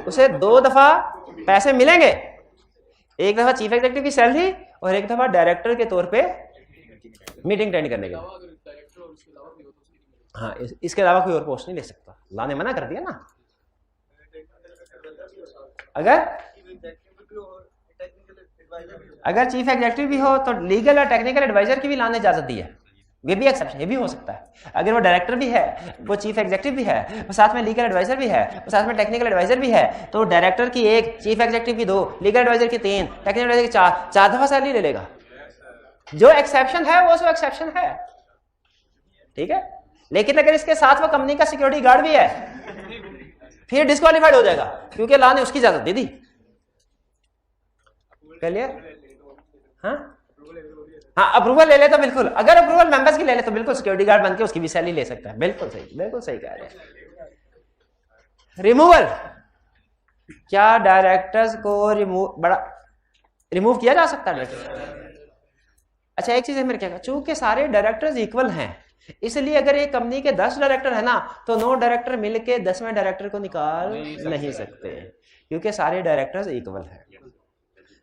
उसे 2 दफा पैसे मिलेंगे, 1 दफा चीफ एग्जीक्यूटिव की सैलरी और 1 दफा डायरेक्टर के तौर पे मीटिंग अटेंड करने के लिए। हाँ, इसके अलावा कोई और पोस्ट नहीं ले सकता, लॉ ने मना कर दिया ना। अगर चीफ एग्जीक्यूटिव भी हो तो लीगल और टेक्निकल एडवाइजर की भी लॉ ने इजाजत दी है, ये भी एक्सेप्शन, ये भी हो सकता है। अगर वो डायरेक्टर भी है, वो चीफ एग्जीक्यूटिव भी है, वो साथ में लीगल एडवाइजर भी है, वो साथ में टेक्निकल एडवाइजर भी है, तो डायरेक्टर की 1, चीफ एग्जीक्यूटिव की 2, लीगल एडवाइजर की 3, टेक्निकल एडवाइजर की 4 दफा सैलरी ले लेगा। जो एक्सेप्शन है वो सो एक्सेप्शन है, ठीक है। लेकिन अगर इसके साथ वो कंपनी का सिक्योरिटी गार्ड भी है, फिर डिस्क्वालीफाइड हो जाएगा, क्योंकि लॉ ने उसकी इजाजत दे दी। क्लियर? हाँ हाँ अप्रूवल ले ले तो बिल्कुल, अगर अप्रूवल मेंबर्स की ले ले तो बिल्कुल सिक्योरिटी गार्ड बनके उसकी भी सैलरी ले सकता है। बिल्कुल सही कह रहे हैं। रिमूवल, क्या डायरेक्टर्स को रिमूव किया जा सकता है? अच्छा एक चीज है मेरे क्या, चूंकि सारे डायरेक्टर्स इक्वल हैं इसलिए अगर एक कंपनी के 10 डायरेक्टर है ना तो 9 डायरेक्टर मिलके 10वें डायरेक्टर को निकाल नहीं सकते क्योंकि सारे डायरेक्टर्स इक्वल हैं।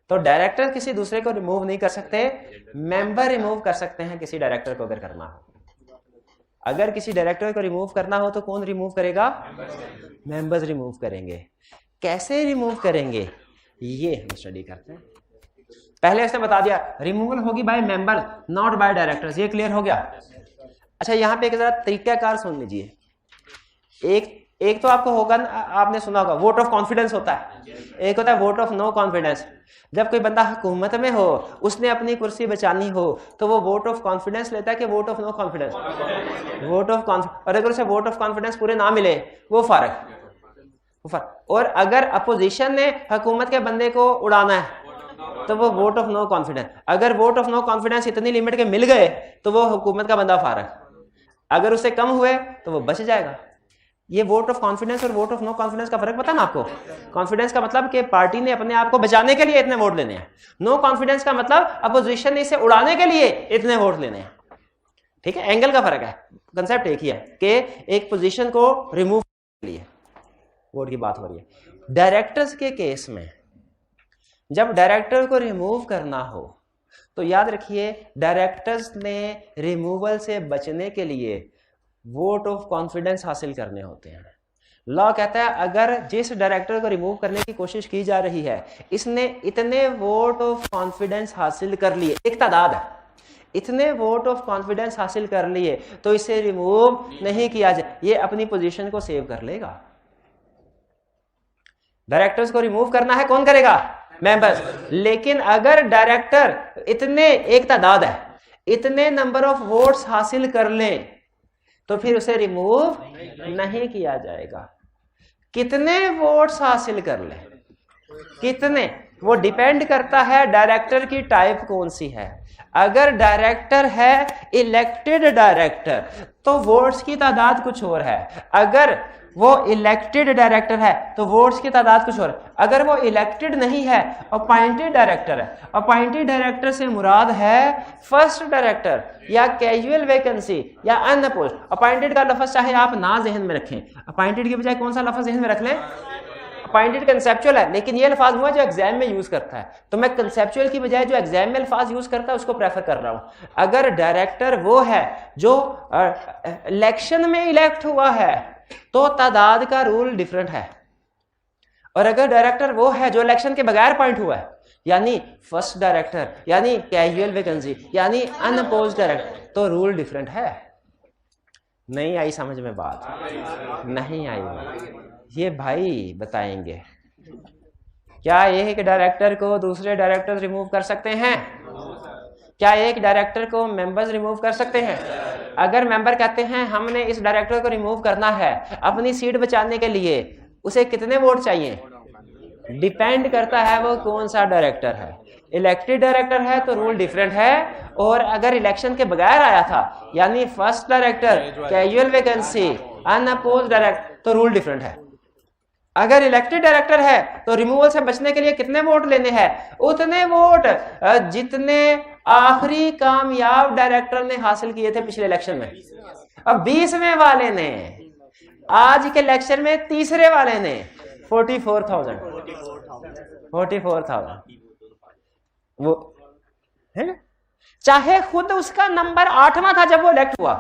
तो डायरेक्टर किसी दूसरे को रिमूव नहीं कर सकते, मेंबर रिमूव कर सकते हैं किसी डायरेक्टर को अगर करना हो। अगर किसी डायरेक्टर को रिमूव करना हो तो कौन रिमूव करेगा? मेंबर्स रिमूव करेंगे। कैसे रिमूव करेंगे ये हम स्टडी करते हैं। पहले उसने बता दिया रिमूवल होगी by member not bye directors, ये क्लियर हो गया। अच्छा यहां पे एक जरा तरीकाकार सुन लीजिए। एक तो आपको होगा, आपने सुना होगा वोट ऑफ कॉन्फिडेंस होता है, एक होता है वोट ऑफ नो कॉन्फिडेंस। जब कोई बंदा हुकूमत में हो, उसने अपनी कुर्सी बचानी हो तो वो वोट ऑफ कॉन्फिडेंस लेता है कि vote of no confidence? Vote of confidence. और अगर उसे वोट ऑफ कॉन्फिडेंस पूरे ना मिले वो फर्क। और अगर अपोजिशन ने हुकूमत के बंदे को उड़ाना है तो वो वोट ऑफ नो कॉन्फिडेंस। अगर वोट ऑफ नो कॉन्फिडेंस इतनी लिमिट के मिल गए तो वो हुकूमत का बंदा फारग, अगर उससे कम हुए तो वो बच जाएगा। ये वोट ऑफ कॉन्फिडेंस और वोट ऑफ नो कॉन्फिडेंस का फर्क पता ना आपको? कॉन्फिडेंस का मतलब कि पार्टी ने अपने आप को बचाने के लिए इतने वोट लेने हैं, नो कॉन्फिडेंस का मतलब अपोजिशन ने इसे उड़ाने के लिए इतने वोट लेने हैं। ठीक है, एंगल का फर्क है, कंसेप्ट एक ही है कि एक पोजीशन को रिमूव के लिए वोट की बात हो रही है। डायरेक्टर्स के केस में जब डायरेक्टर को रिमूव करना हो तो याद रखिए डायरेक्टर्स ने रिमूवल से बचने के लिए वोट ऑफ कॉन्फिडेंस हासिल करने होते हैं। लॉ कहता है अगर जिस डायरेक्टर को रिमूव करने की कोशिश की जा रही है इसने इतने वोट ऑफ कॉन्फिडेंस हासिल कर लिए, एक तादाद है, इतने वोट ऑफ कॉन्फिडेंस हासिल कर लिए तो इसे रिमूव नहीं किया जाए, ये अपनी पोजीशन को सेव कर लेगा। डायरेक्टर्स को रिमूव करना है, कौन करेगा? मेंबर्स। लेकिन अगर डायरेक्टर इतने, एक तादाद है, इतने नंबर ऑफ वोट्स हासिल कर लें तो फिर उसे रिमूव नहीं किया जाएगा। कितने वोट्स हासिल कर ले, कितने, वो डिपेंड करता है डायरेक्टर की टाइप कौन सी है। अगर डायरेक्टर है इलेक्टेड डायरेक्टर तो वोट्स की तादाद कुछ और है, अगर वो इलेक्टेड डायरेक्टर है तो वोट्स की तादाद कुछ और है। अगर वो इलेक्टेड नहीं है, अपॉइंटेड डायरेक्टर है, अपॉइंटेड डायरेक्टर से मुराद है फर्स्ट डायरेक्टर या कैजुअल वैकेंसी या अनअपोज्ड। अपॉइंटेड का लफ्ज चाहे आप ना जहन में रखें, अपॉइंटेड की बजाय कौन सा लफ्ज जहन में रख लें? अपॉइंटेड कंसेप्चुअल है, लेकिन ये अल्फाज हुआ जो एग्जाम में यूज करता है, तो मैं कंसेप्चुअल की बजाय जो एग्जाम में अल्फाज यूज करता है उसको प्रेफर कर रहा हूं। अगर डायरेक्टर वो है जो इलेक्शन में इलेक्ट हुआ है तो तादाद का रूल डिफरेंट है, और अगर डायरेक्टर वो है जो इलेक्शन के बगैर अपॉइंट हुआ है, यानी फर्स्ट डायरेक्टर, यानी कैजुअल वैकेंसी, यानी अनअपोज्ड डायरेक्टर, तो रूल डिफरेंट है। नहीं आई समझ में बात? नहीं आई? ये भाई बताएंगे। क्या एक डायरेक्टर को दूसरे डायरेक्टर रिमूव कर सकते हैं? क्या एक डायरेक्टर को मेंबर्स रिमूव कर सकते हैं? अगर मेंबर कहते हैं हमने इस डायरेक्टर को रिमूव करना है अपनी सीट बचाने के लिए, उसे कितने वोट चाहिए? डिपेंड करता है वो कौन सा डायरेक्टर है। इलेक्टेड डायरेक्टर है तो रूल डिफरेंट है, और अगर इलेक्शन के बगैर आया था यानी first director, casual vacancy, unopposed director, तो रूल डिफरेंट है। अगर इलेक्टेड डायरेक्टर है तो रिमूवल से बचने के लिए कितने वोट लेने हैं? उतने वोट जितने आखिरी कामयाब डायरेक्टर ने हासिल किए थे पिछले इलेक्शन में। अब 20वें वाले ने, आज के इलेक्शन में तीसरे वाले ने 44,000 वो है ना, चाहे खुद उसका नंबर 8वां था जब वो इलेक्ट हुआ।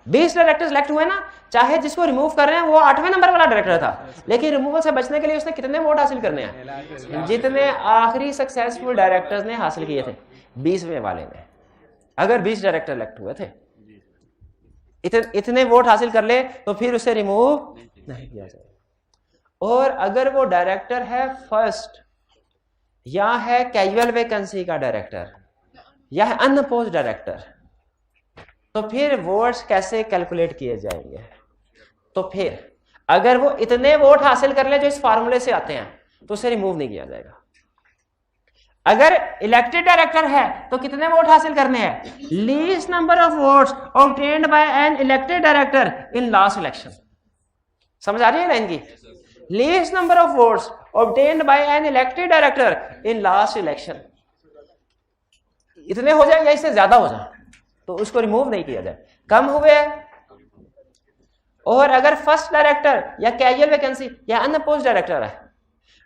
20 डायरेक्टर्स इलेक्ट हुए ना, चाहे जिसको रिमूव कर रहे हैं वो 8वें नंबर वाला डायरेक्टर था, लेकिन रिमूवल से बचने के लिए उसने कितने वोट हासिल करने हैं? जितने आखिरी सक्सेसफुल डायरेक्टर्स ने हासिल किए थे 20वें वाले ने। अगर 20 डायरेक्टर इलेक्ट हुए थे, इतने वोट हासिल कर ले तो फिर उसे रिमूव नहीं किया जाएगा। और अगर वो डायरेक्टर है फर्स्ट, या है कैजुअल वैकेंसी का डायरेक्टर, या है अनअपोज्ड डायरेक्टर, तो फिर वोट्स कैसे कैलकुलेट किए जाएंगे? तो फिर अगर वो इतने वोट हासिल कर ले जो इस फार्मूले से आते हैं तो उसे रिमूव नहीं किया जाएगा। अगर इलेक्टेड डायरेक्टर है तो कितने वोट हासिल करने हैं? Least number of votes obtained by an elected director in last election. समझ आ रही है ना इनकी? Least number of votes obtained by an elected director in last election. इतने हो जाए या इससे ज्यादा हो जाए तो उसको रिमूव नहीं किया जाए, कम हुए। और अगर फर्स्ट डायरेक्टर या कैजुअल वैकेंसी या अनअपोज्ड डायरेक्टर है,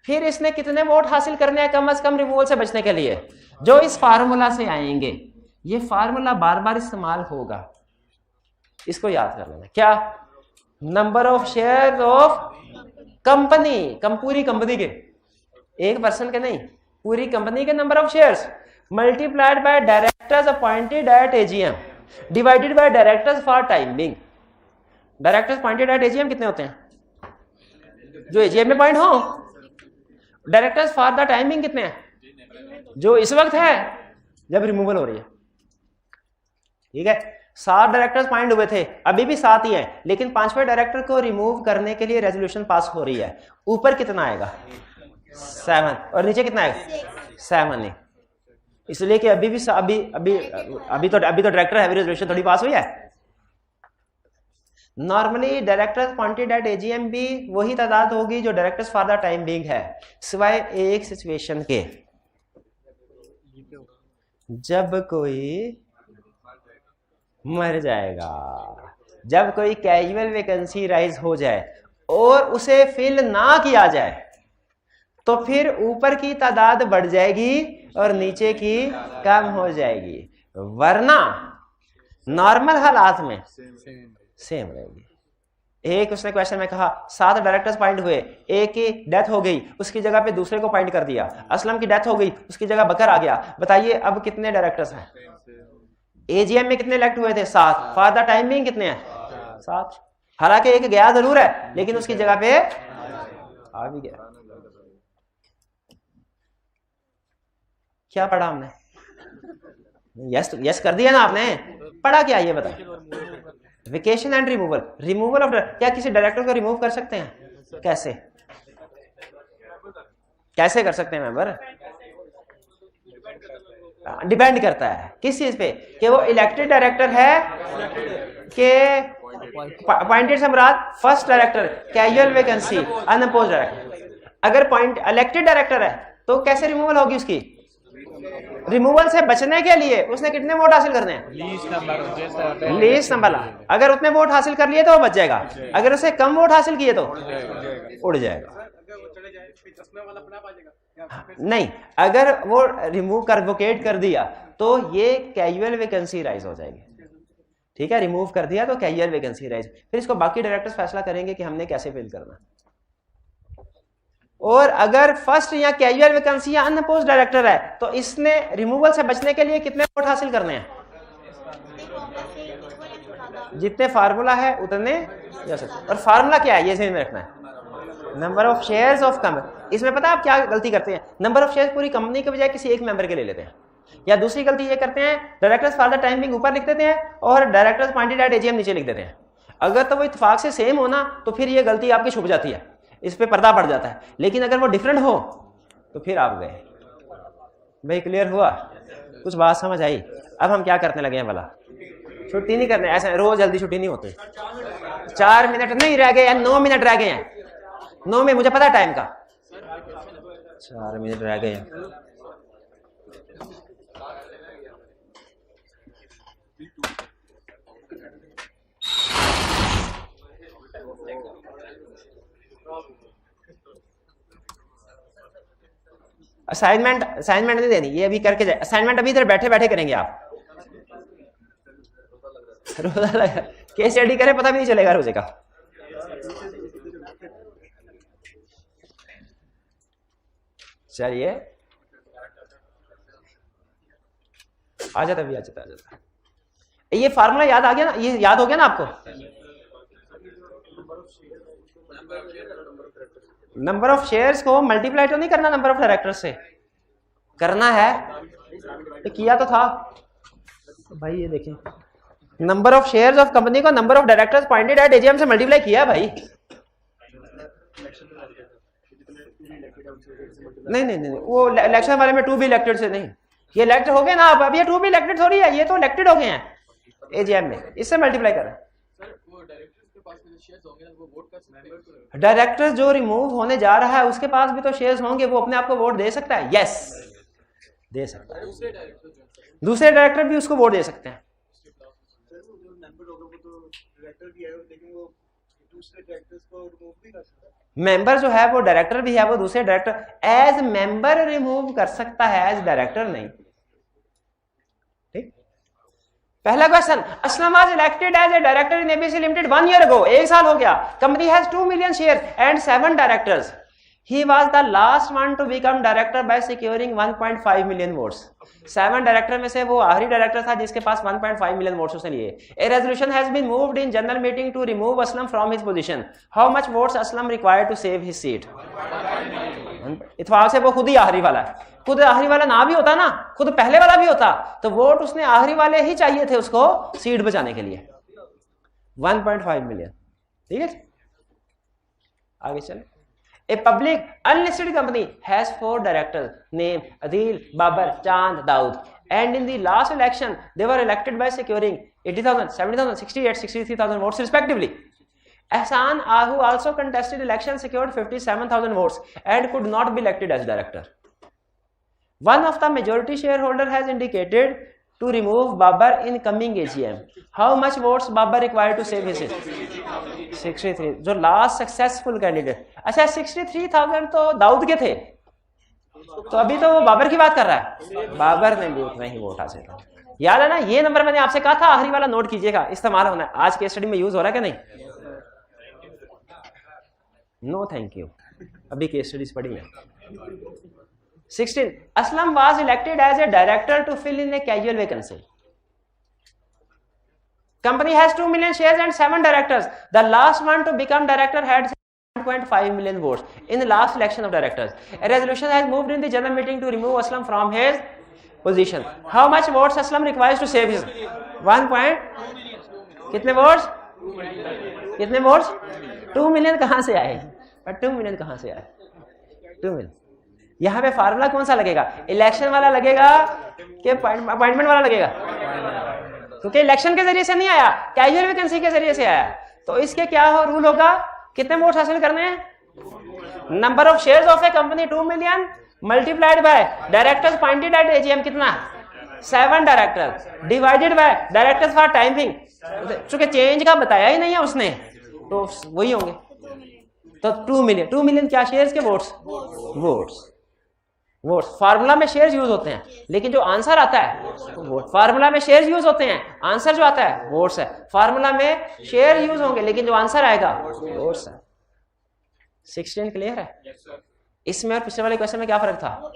फिर इसने कितने वोट हासिल करने हैं कम से कम रिमूवल से बचने के लिए, जो इस फार्मूला से आएंगे। ये फार्मूला बार बार इस्तेमाल होगा, इसको याद कर लेना। क्या? Number of share of company, पूरी कंपनी के, एक पर्सन के नहीं, पूरी कंपनी के number of shares multiplied by directors appointed at AGM divided by directors for time being. Directors appointed at AGM कितने होते हैं? जो एजीएम में अपॉइंट हो। डायरेक्टर्स फॉर द टाइमिंग कितने हैं? जो इस वक्त है जब रिमूवल हो रही है। ठीक है, 7 डायरेक्टर्स अपॉइंट हुए थे, अभी भी 7 ही हैं, लेकिन 5वें डायरेक्टर को रिमूव करने के लिए रेजोल्यूशन पास हो रही है। ऊपर कितना आएगा? 7, और नीचे कितना आएगा? 7 नहीं, इसलिए कि अभी तो डायरेक्टर हैवी रेजोल्यूशन थोड़ी पास हुई है। Normally directors appointed at AGM भी वही तादाद होगी जो directors for the time being है, सिवाय एक सिचुएशन के, जब कोई मर जाएगा, जब कोई कैजुअल वैकेंसी राइज हो जाए और उसे फिल ना किया जाए, तो फिर ऊपर की तादाद बढ़ जाएगी और नीचे की कम हो जाएगी, वरना नॉर्मल हालात में सेम रहेगी। एक उसने क्वेश्चन में कहा 7 डायरेक्टर्स अपॉइंट हुए, एक की डेथ हो गई, उसकी जगह पे दूसरे को अपॉइंट कर दिया। असलम की डेथ हो गई, उसकी जगह बकर आ गया। बताइए अब कितने डायरेक्टर्स हैं? एजीएम में कितने इलेक्ट हुए थे? 7। फॉर द टाइमिंग कितने हैं? 7। हालांकि एक गया जरूर है, लेकिन उसकी जगह पे आ भी गया। क्या पढ़ा हमने? यस कर दिया ना आपने? पढ़ा क्या ये बताइए? वेकेशन एंड रिमूवल ऑफ, क्या किसी डायरेक्टर को रिमूव कर सकते हैं? कैसे कर सकते हैं मेंबर? डिपेंड करता है किस चीज पे, कि वो इलेक्टेड डायरेक्टर है कि अपॉइंटेड से मुराद first director, casual vacancy, unopposed director. अगर इलेक्टेड डायरेक्टर है तो कैसे रिमूवल होगी उसकी? रिमूवल से बचने के लिए उसने कितने वोट हासिल करने हैं? Least number. अगर उतने वोट हासिल कर लिए तो वो बच जाएगा, अगर उसे कम वोट हासिल किए तो उड़ जाएगा। नहीं, अगर वो रिवोकेट कर दिया तो ये कैजुअल वैकेंसी राइज हो जाएगी। ठीक है, रिमूव कर दिया तो कैजुअल वैकेंसी राइज, फिर इसको बाकी डायरेक्टर्स फैसला करेंगे कि हमने कैसे फिल करना। और अगर फर्स्ट या कैजुअल वैकेंसी या अनअपोज्ड डायरेक्टर है तो इसने रिमूवल से बचने के लिए कितने वोट हासिल करने हैं? जितने फार्मूला है उतने। और फार्मूला क्या है ये ध्यान में रखना है, number of shares of company. इसमें पता है आप क्या गलती करते हैं? नंबर ऑफ शेयर्स पूरी कंपनी के बजाय किसी एक मेंबर के ले लेते हैं। या दूसरी गलती ये करते हैं, डायरेक्टर्स फॉर द टाइमिंग ऊपर लिख देते हैं और डायरेक्टर्स अपॉइंटेड एट एजीएम नीचे लिख देते हैं। अगर तो वो इत्तेफाक से सेम हो ना तो फिर ये गलती आपकी छुप जाती है, इस पे पर्दा पड़ जाता है। लेकिन अगर वो डिफरेंट हो तो फिर आप गए। भाई क्लियर हुआ? कुछ बात समझ आई? अब हम क्या करने लगे हैं भला? छुट्टी नहीं करने, ऐसा रोज जल्दी छुट्टी नहीं होती। 4 मिनट नहीं रह गए, 9 मिनट रह गए हैं। 9 में मुझे पता है टाइम का, 4 मिनट रह गए हैं। असाइनमेंट नहीं देनी, ये अभी करके जाए। असाइनमेंट अभी इधर बैठे बैठे करेंगे आप। रोजा केस स्टडी करें, पता भी नहीं चलेगा रोजे का। चलिए आ जाता भी, आ जाता। ये फार्मूला याद आ गया ना? ये याद हो गया ना आपको? नंबर ऑफ शेयर्स को मल्टीप्लाई तो नहीं करना नंबर ऑफ डायरेक्टर्स से, करना है तो किया तो था भाई। ये देखें, number of shares of company को number of directors appointed at AGM से मल्टीप्लाई किया भाई। नहीं नहीं नहीं, वो इलेक्शन वाले में टू बी इलेक्टेड से नहीं, ये इलेक्ट हो गए ना, अब ये टू बी इलेक्टेड थोड़ी है, ये तो इलेक्टेड हो गए हैं एजीएम में, इससे मल्टीप्लाई कर। डायरेक्टर जो रिमूव होने जा रहा है उसके पास भी तो शेयर्स होंगे, वो अपने आप को वोट दे सकता है, यस दे सकता है, दूसरे डायरेक्टर भी उसको वोट दे सकते हैं। मेंबर जो है वो डायरेक्टर भी है, वो दूसरे डायरेक्टर एज मेंबर रिमूव कर सकता है, एज डायरेक्टर नहीं। ठीक, पहला question, Aslam was elected as a director in ABC limited 1 year ago, 1 साल हो गया। Company has 2 million share and 7 directors. He was the last one to become director by securing 1.5 million votes. 7 director में से वो आखिरी डायरेक्टर था जिसके पास 1.5 million votes उसने लिए। A resolution has been moved in general meeting to remove Aslam from his position. How much votes Aslam required to save his seat? इत्तेफाक से वो खुद ही आखिरी वाला है, खुद आखिरी वाला ना भी होता ना, खुद पहले वाला भी होता तो वोट उसने आखिरी वाले ही चाहिए थे उसको सीट बचाने के लिए। 1.5 million, ठीक है। आगे चले। A public unlisted company has 4 directors named Adil, Babar, Chand, Daud, and in the last election they were elected by securing 80,000, 70,000, 68, 63,000 votes respectively. Ahsan Ahu also contested election, secured 57,000 votes and could not be elected as director. One of the majority shareholder has indicated to remove Babar in coming AGM. How much votes Babar required to save his seat? 63, जो last successful candidate. अच्छा 63,000 तो दाऊद के थे, तो अभी तो वो बाबर की बात कर रहा है, बाबर ने भी उतना ही वोट हासिल किया। याद है ना, ये नंबर मैंने आपसे कहा था आखिरी वाला नोट कीजिएगा, इस्तेमाल होना है, आज के स्टडी में यूज हो रहा है कि नहीं? नो थैंक यू, अभी केस स्टडीज पढ़ी है। 16, Aslam was elected as a director to fill in a casual vacancy. Company has 2 million shares and 7 directors. The last one to become director had 1.5 million votes in the last election of directors. A resolution has moved in the general meeting to remove Aslam from his position. How much votes Aslam requires to save his 1. कितने votes? कितने votes? 2 million कहां से आए? 2 million कहां से आए? 2 million। यहां पे फार्मूला कौन सा लगेगा? इलेक्शन वाला लगेगा कि अपॉइंटमेंट वाला लगेगा? क्योंकि इलेक्शन के जरिए से नहीं आया, कैजुअल वैकेंसी के जरिए से आया, तो इसके क्या हो रूल होगा? कितने वोट हासिल करने हैं? Number of shares of a company 2 million multiplied by directors appointed at AGM कितना? 7 director divided by directors for timing, चूंकि चेंज का बताया ही नहीं है उसने तो वही होंगे, तो 2 million। 2 million क्या शेयर्स के वोट्स? वोट्स। फार्मूला में शेयर्स यूज होते हैं, लेकिन जो आंसर आता है वोट। फार्मूला में शेयर्स यूज होते हैं, आंसर जो आता है वोट्स है। फार्मूला में शेयर यूज होंगे लेकिन जो आंसर आएगा वोट्स है। 16 क्लियर है? इसमें और पिछले वाले क्वेश्चन में क्या फर्क था?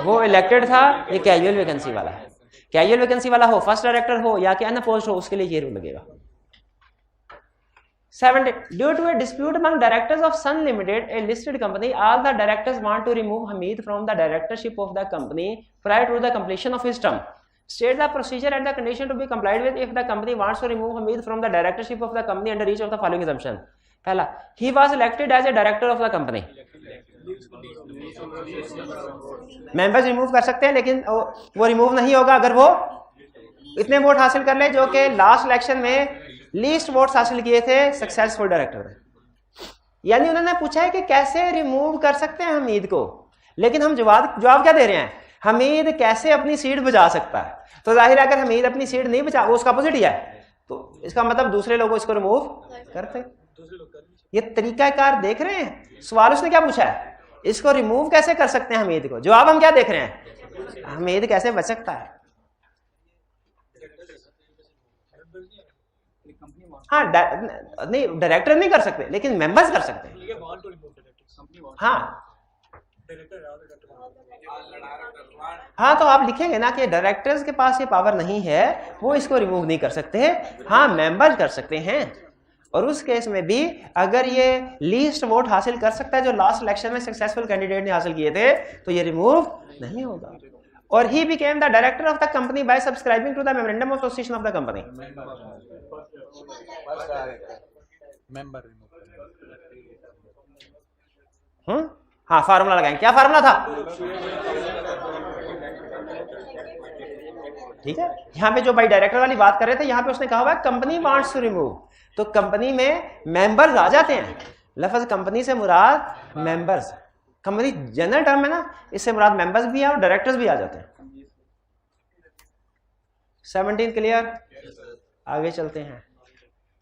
वो इलेक्टेड था, ये कैजुअल वैकेंसी वाला है। कैजुअल वैकेंसी वाला हो, फर्स्ट डायरेक्टर हो या कि अनअपोज्ड हो, उसके लिए ये रूल लगेगा। 70, due to a dispute among directors of Sun Limited, a listed company, all the directors want to remove Hamid from the directorship of the company prior to the completion of his term. State the procedure and the condition to be complied with if the company wants to remove Hamid from the directorship of the company under each of the following assumption. पहला, he was elected as a director of the company. Members remove कर सकते हैं लेकिन वो remove नहीं होगा अगर वो इतने वोट हासिल कर ले जो कि लास्ट इलेक्शन में लीस्ट वोट्स हासिल किए थे सक्सेसफुल डायरेक्टर ने। यानी उन्होंने पूछा है कि कैसे रिमूव कर सकते हैं हमीद को, लेकिन हम जवाब क्या दे रहे हैं? हमीद कैसे अपनी सीट बचा सकता है। तो जाहिर है अगर हमीद अपनी सीट नहीं बचा, वो उसका अपोजिट ही है, तो इसका मतलब दूसरे लोग इसको रिमूव करते। ये तरीकाकार देख रहे हैं? सवाल उसने क्या पूछा है? इसको रिमूव कैसे कर सकते हैं हमीद को। जवाब हम क्या देख रहे हैं? हमीद कैसे बच सकता है। हाँ, नहीं डायरेक्टर नहीं कर सकते लेकिन मेंबर्स कर सकते हैं। हाँ तो आप लिखेंगे ना कि डायरेक्टर्स के पास ये पावर नहीं है, वो इसको रिमूव नहीं कर सकते। हाँ, मेंबर्स कर सकते हैं, और उस केस में भी अगर ये लीस्ट वोट हासिल कर सकता है जो लास्ट इलेक्शन में सक्सेसफुल कैंडिडेट ने हासिल किए थे, तो ये रिमूव नहीं होगा। और ही became the director of the company by subscribing to the memorandum of association of the company. हाँ फार्मूला लगाएंगे, क्या फार्मूला था? ठीक है, यहाँ पे जो भाई डायरेक्टर वाली बात कर रहे थे, यहाँ पे उसने कहा हुआ कंपनी वांट्स टू रिमूव, तो कंपनी में मेंबर्स आ जाते हैं। लफ्ज कंपनी से मुराद मेंबर्स, कंपनी जनरल टर्म है ना, इससे मुराद मेंबर्स भी है और डायरेक्टर्स भी आ जाते हैं। 17 क्लियर? आगे चलते हैं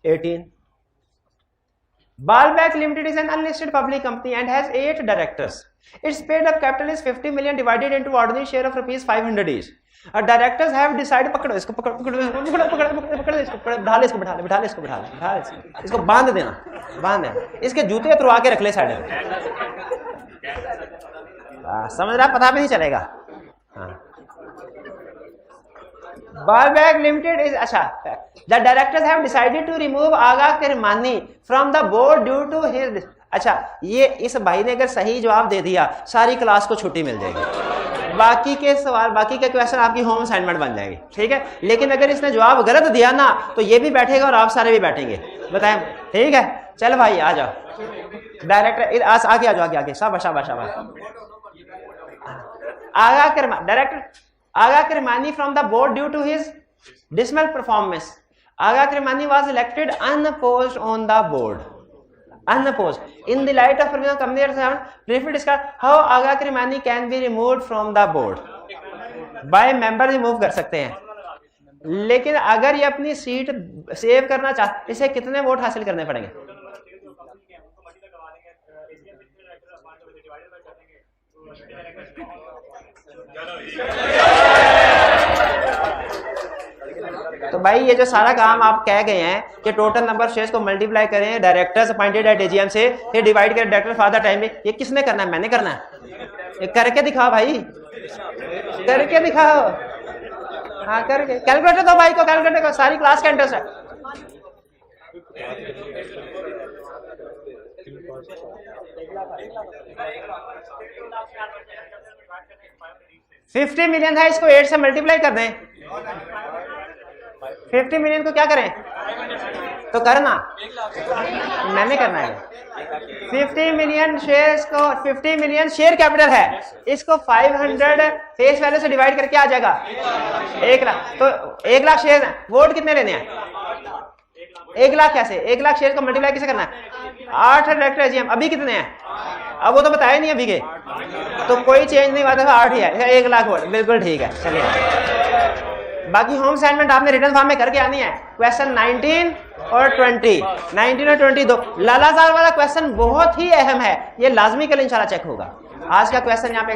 18। Baalbek Limited is an unlisted public company and has 8 directors. Its paid up capital is 50 million divided into ordinary share of rupees 500 each. Directors have decided, पकड़ो इसको, पकड़ो पकड़ो इसको, बिठा ले इसको, बिठा ले इसको, बांध देना, इसके जूते उतरवा के रख ले साइड में, समझ रहा, पता भी नहीं चलेगा। हाँ, Baalbek Limited is, अच्छा, the directors have decided to remove Aga Kirmani from the board due to his, अच्छा, ये इस भाई ने अगर सही जवाब दे दिया सारी क्लास को छुट्टी मिल जाएगी, बाकी के सवाल, बाकी के क्वेश्चन आपकी होम असाइनमेंट बन जाएगी, ठीक है। लेकिन अगर इसने जवाब गलत दिया ना तो ये भी बैठेगा और आप सारे भी बैठेंगे, बताएं, ठीक है। चल भाई आ जाओ, डायरेक्टर आगे आ जाओ, आगे शाबाश शाबाश शाबाश। Aga Kirmani, director Aga Kirmani from the board due to his dismal performance. Aga Kirmani was elected unopposed on the board. Unopposed. In the light of provision company act, briefly discuss how Aga Kirmani can be removed from the board. By member remove कर सकते हैं, लेकिन अगर ये अपनी seat save करना चाहते, इसे कितने वोट हासिल करने पड़ेंगे? तो भाई ये जो सारा काम आप कह गए हैं कि टोटल नंबर शेयर्स को मल्टीप्लाई करें डायरेक्टर्स अपॉइंटेड एट एजीएम से, फिर डिवाइड करें डायरेक्टर फॉर द टाइम, ये किसने करना है? मैंने करना है। ये करके दिखाओ भाई, करके दिखाओ। हाँ करके, कैलकुलेटर दो भाई को, कैलकुलेटर को, सारी क्लास का इंटरेस्ट है। $50 मिलियन है, इसको 8 से मल्टीप्लाई कर दें। 50 मिलियन को क्या करें? तो करना, मैंने करना है। 50 मिलियन शेयर्स को, 50 मिलियन शेयर कैपिटल है, इसको 500 फेस वैल्यू से डिवाइड करके आ जाएगा 1 लाख। तो 1 लाख शेयर है, वोट कितने लेने हैं? 1 लाख। कैसे 1 लाख शेयर को मल्टीप्लाई किसे करना है? 8 डायरेक्टर एजीएम, अभी कितने हैं? अब वो तो बताया नहीं अभी के, तो कोई चेंज नहीं हुआ था, 8 ही है, 1 लाख वोट, बिल्कुल ठीक है। चलिए बाकी होम असाइनमेंट आपने रिटर्न फॉर्म में करके आनी है। क्वेश्चन 19 और 20, 19 और 22। लालाजार वाला क्वेश्चन बहुत ही अहम है, ये लाजमी कल इंशाल्लाह चेक होगा। आज का क्वेश्चन यहाँ पे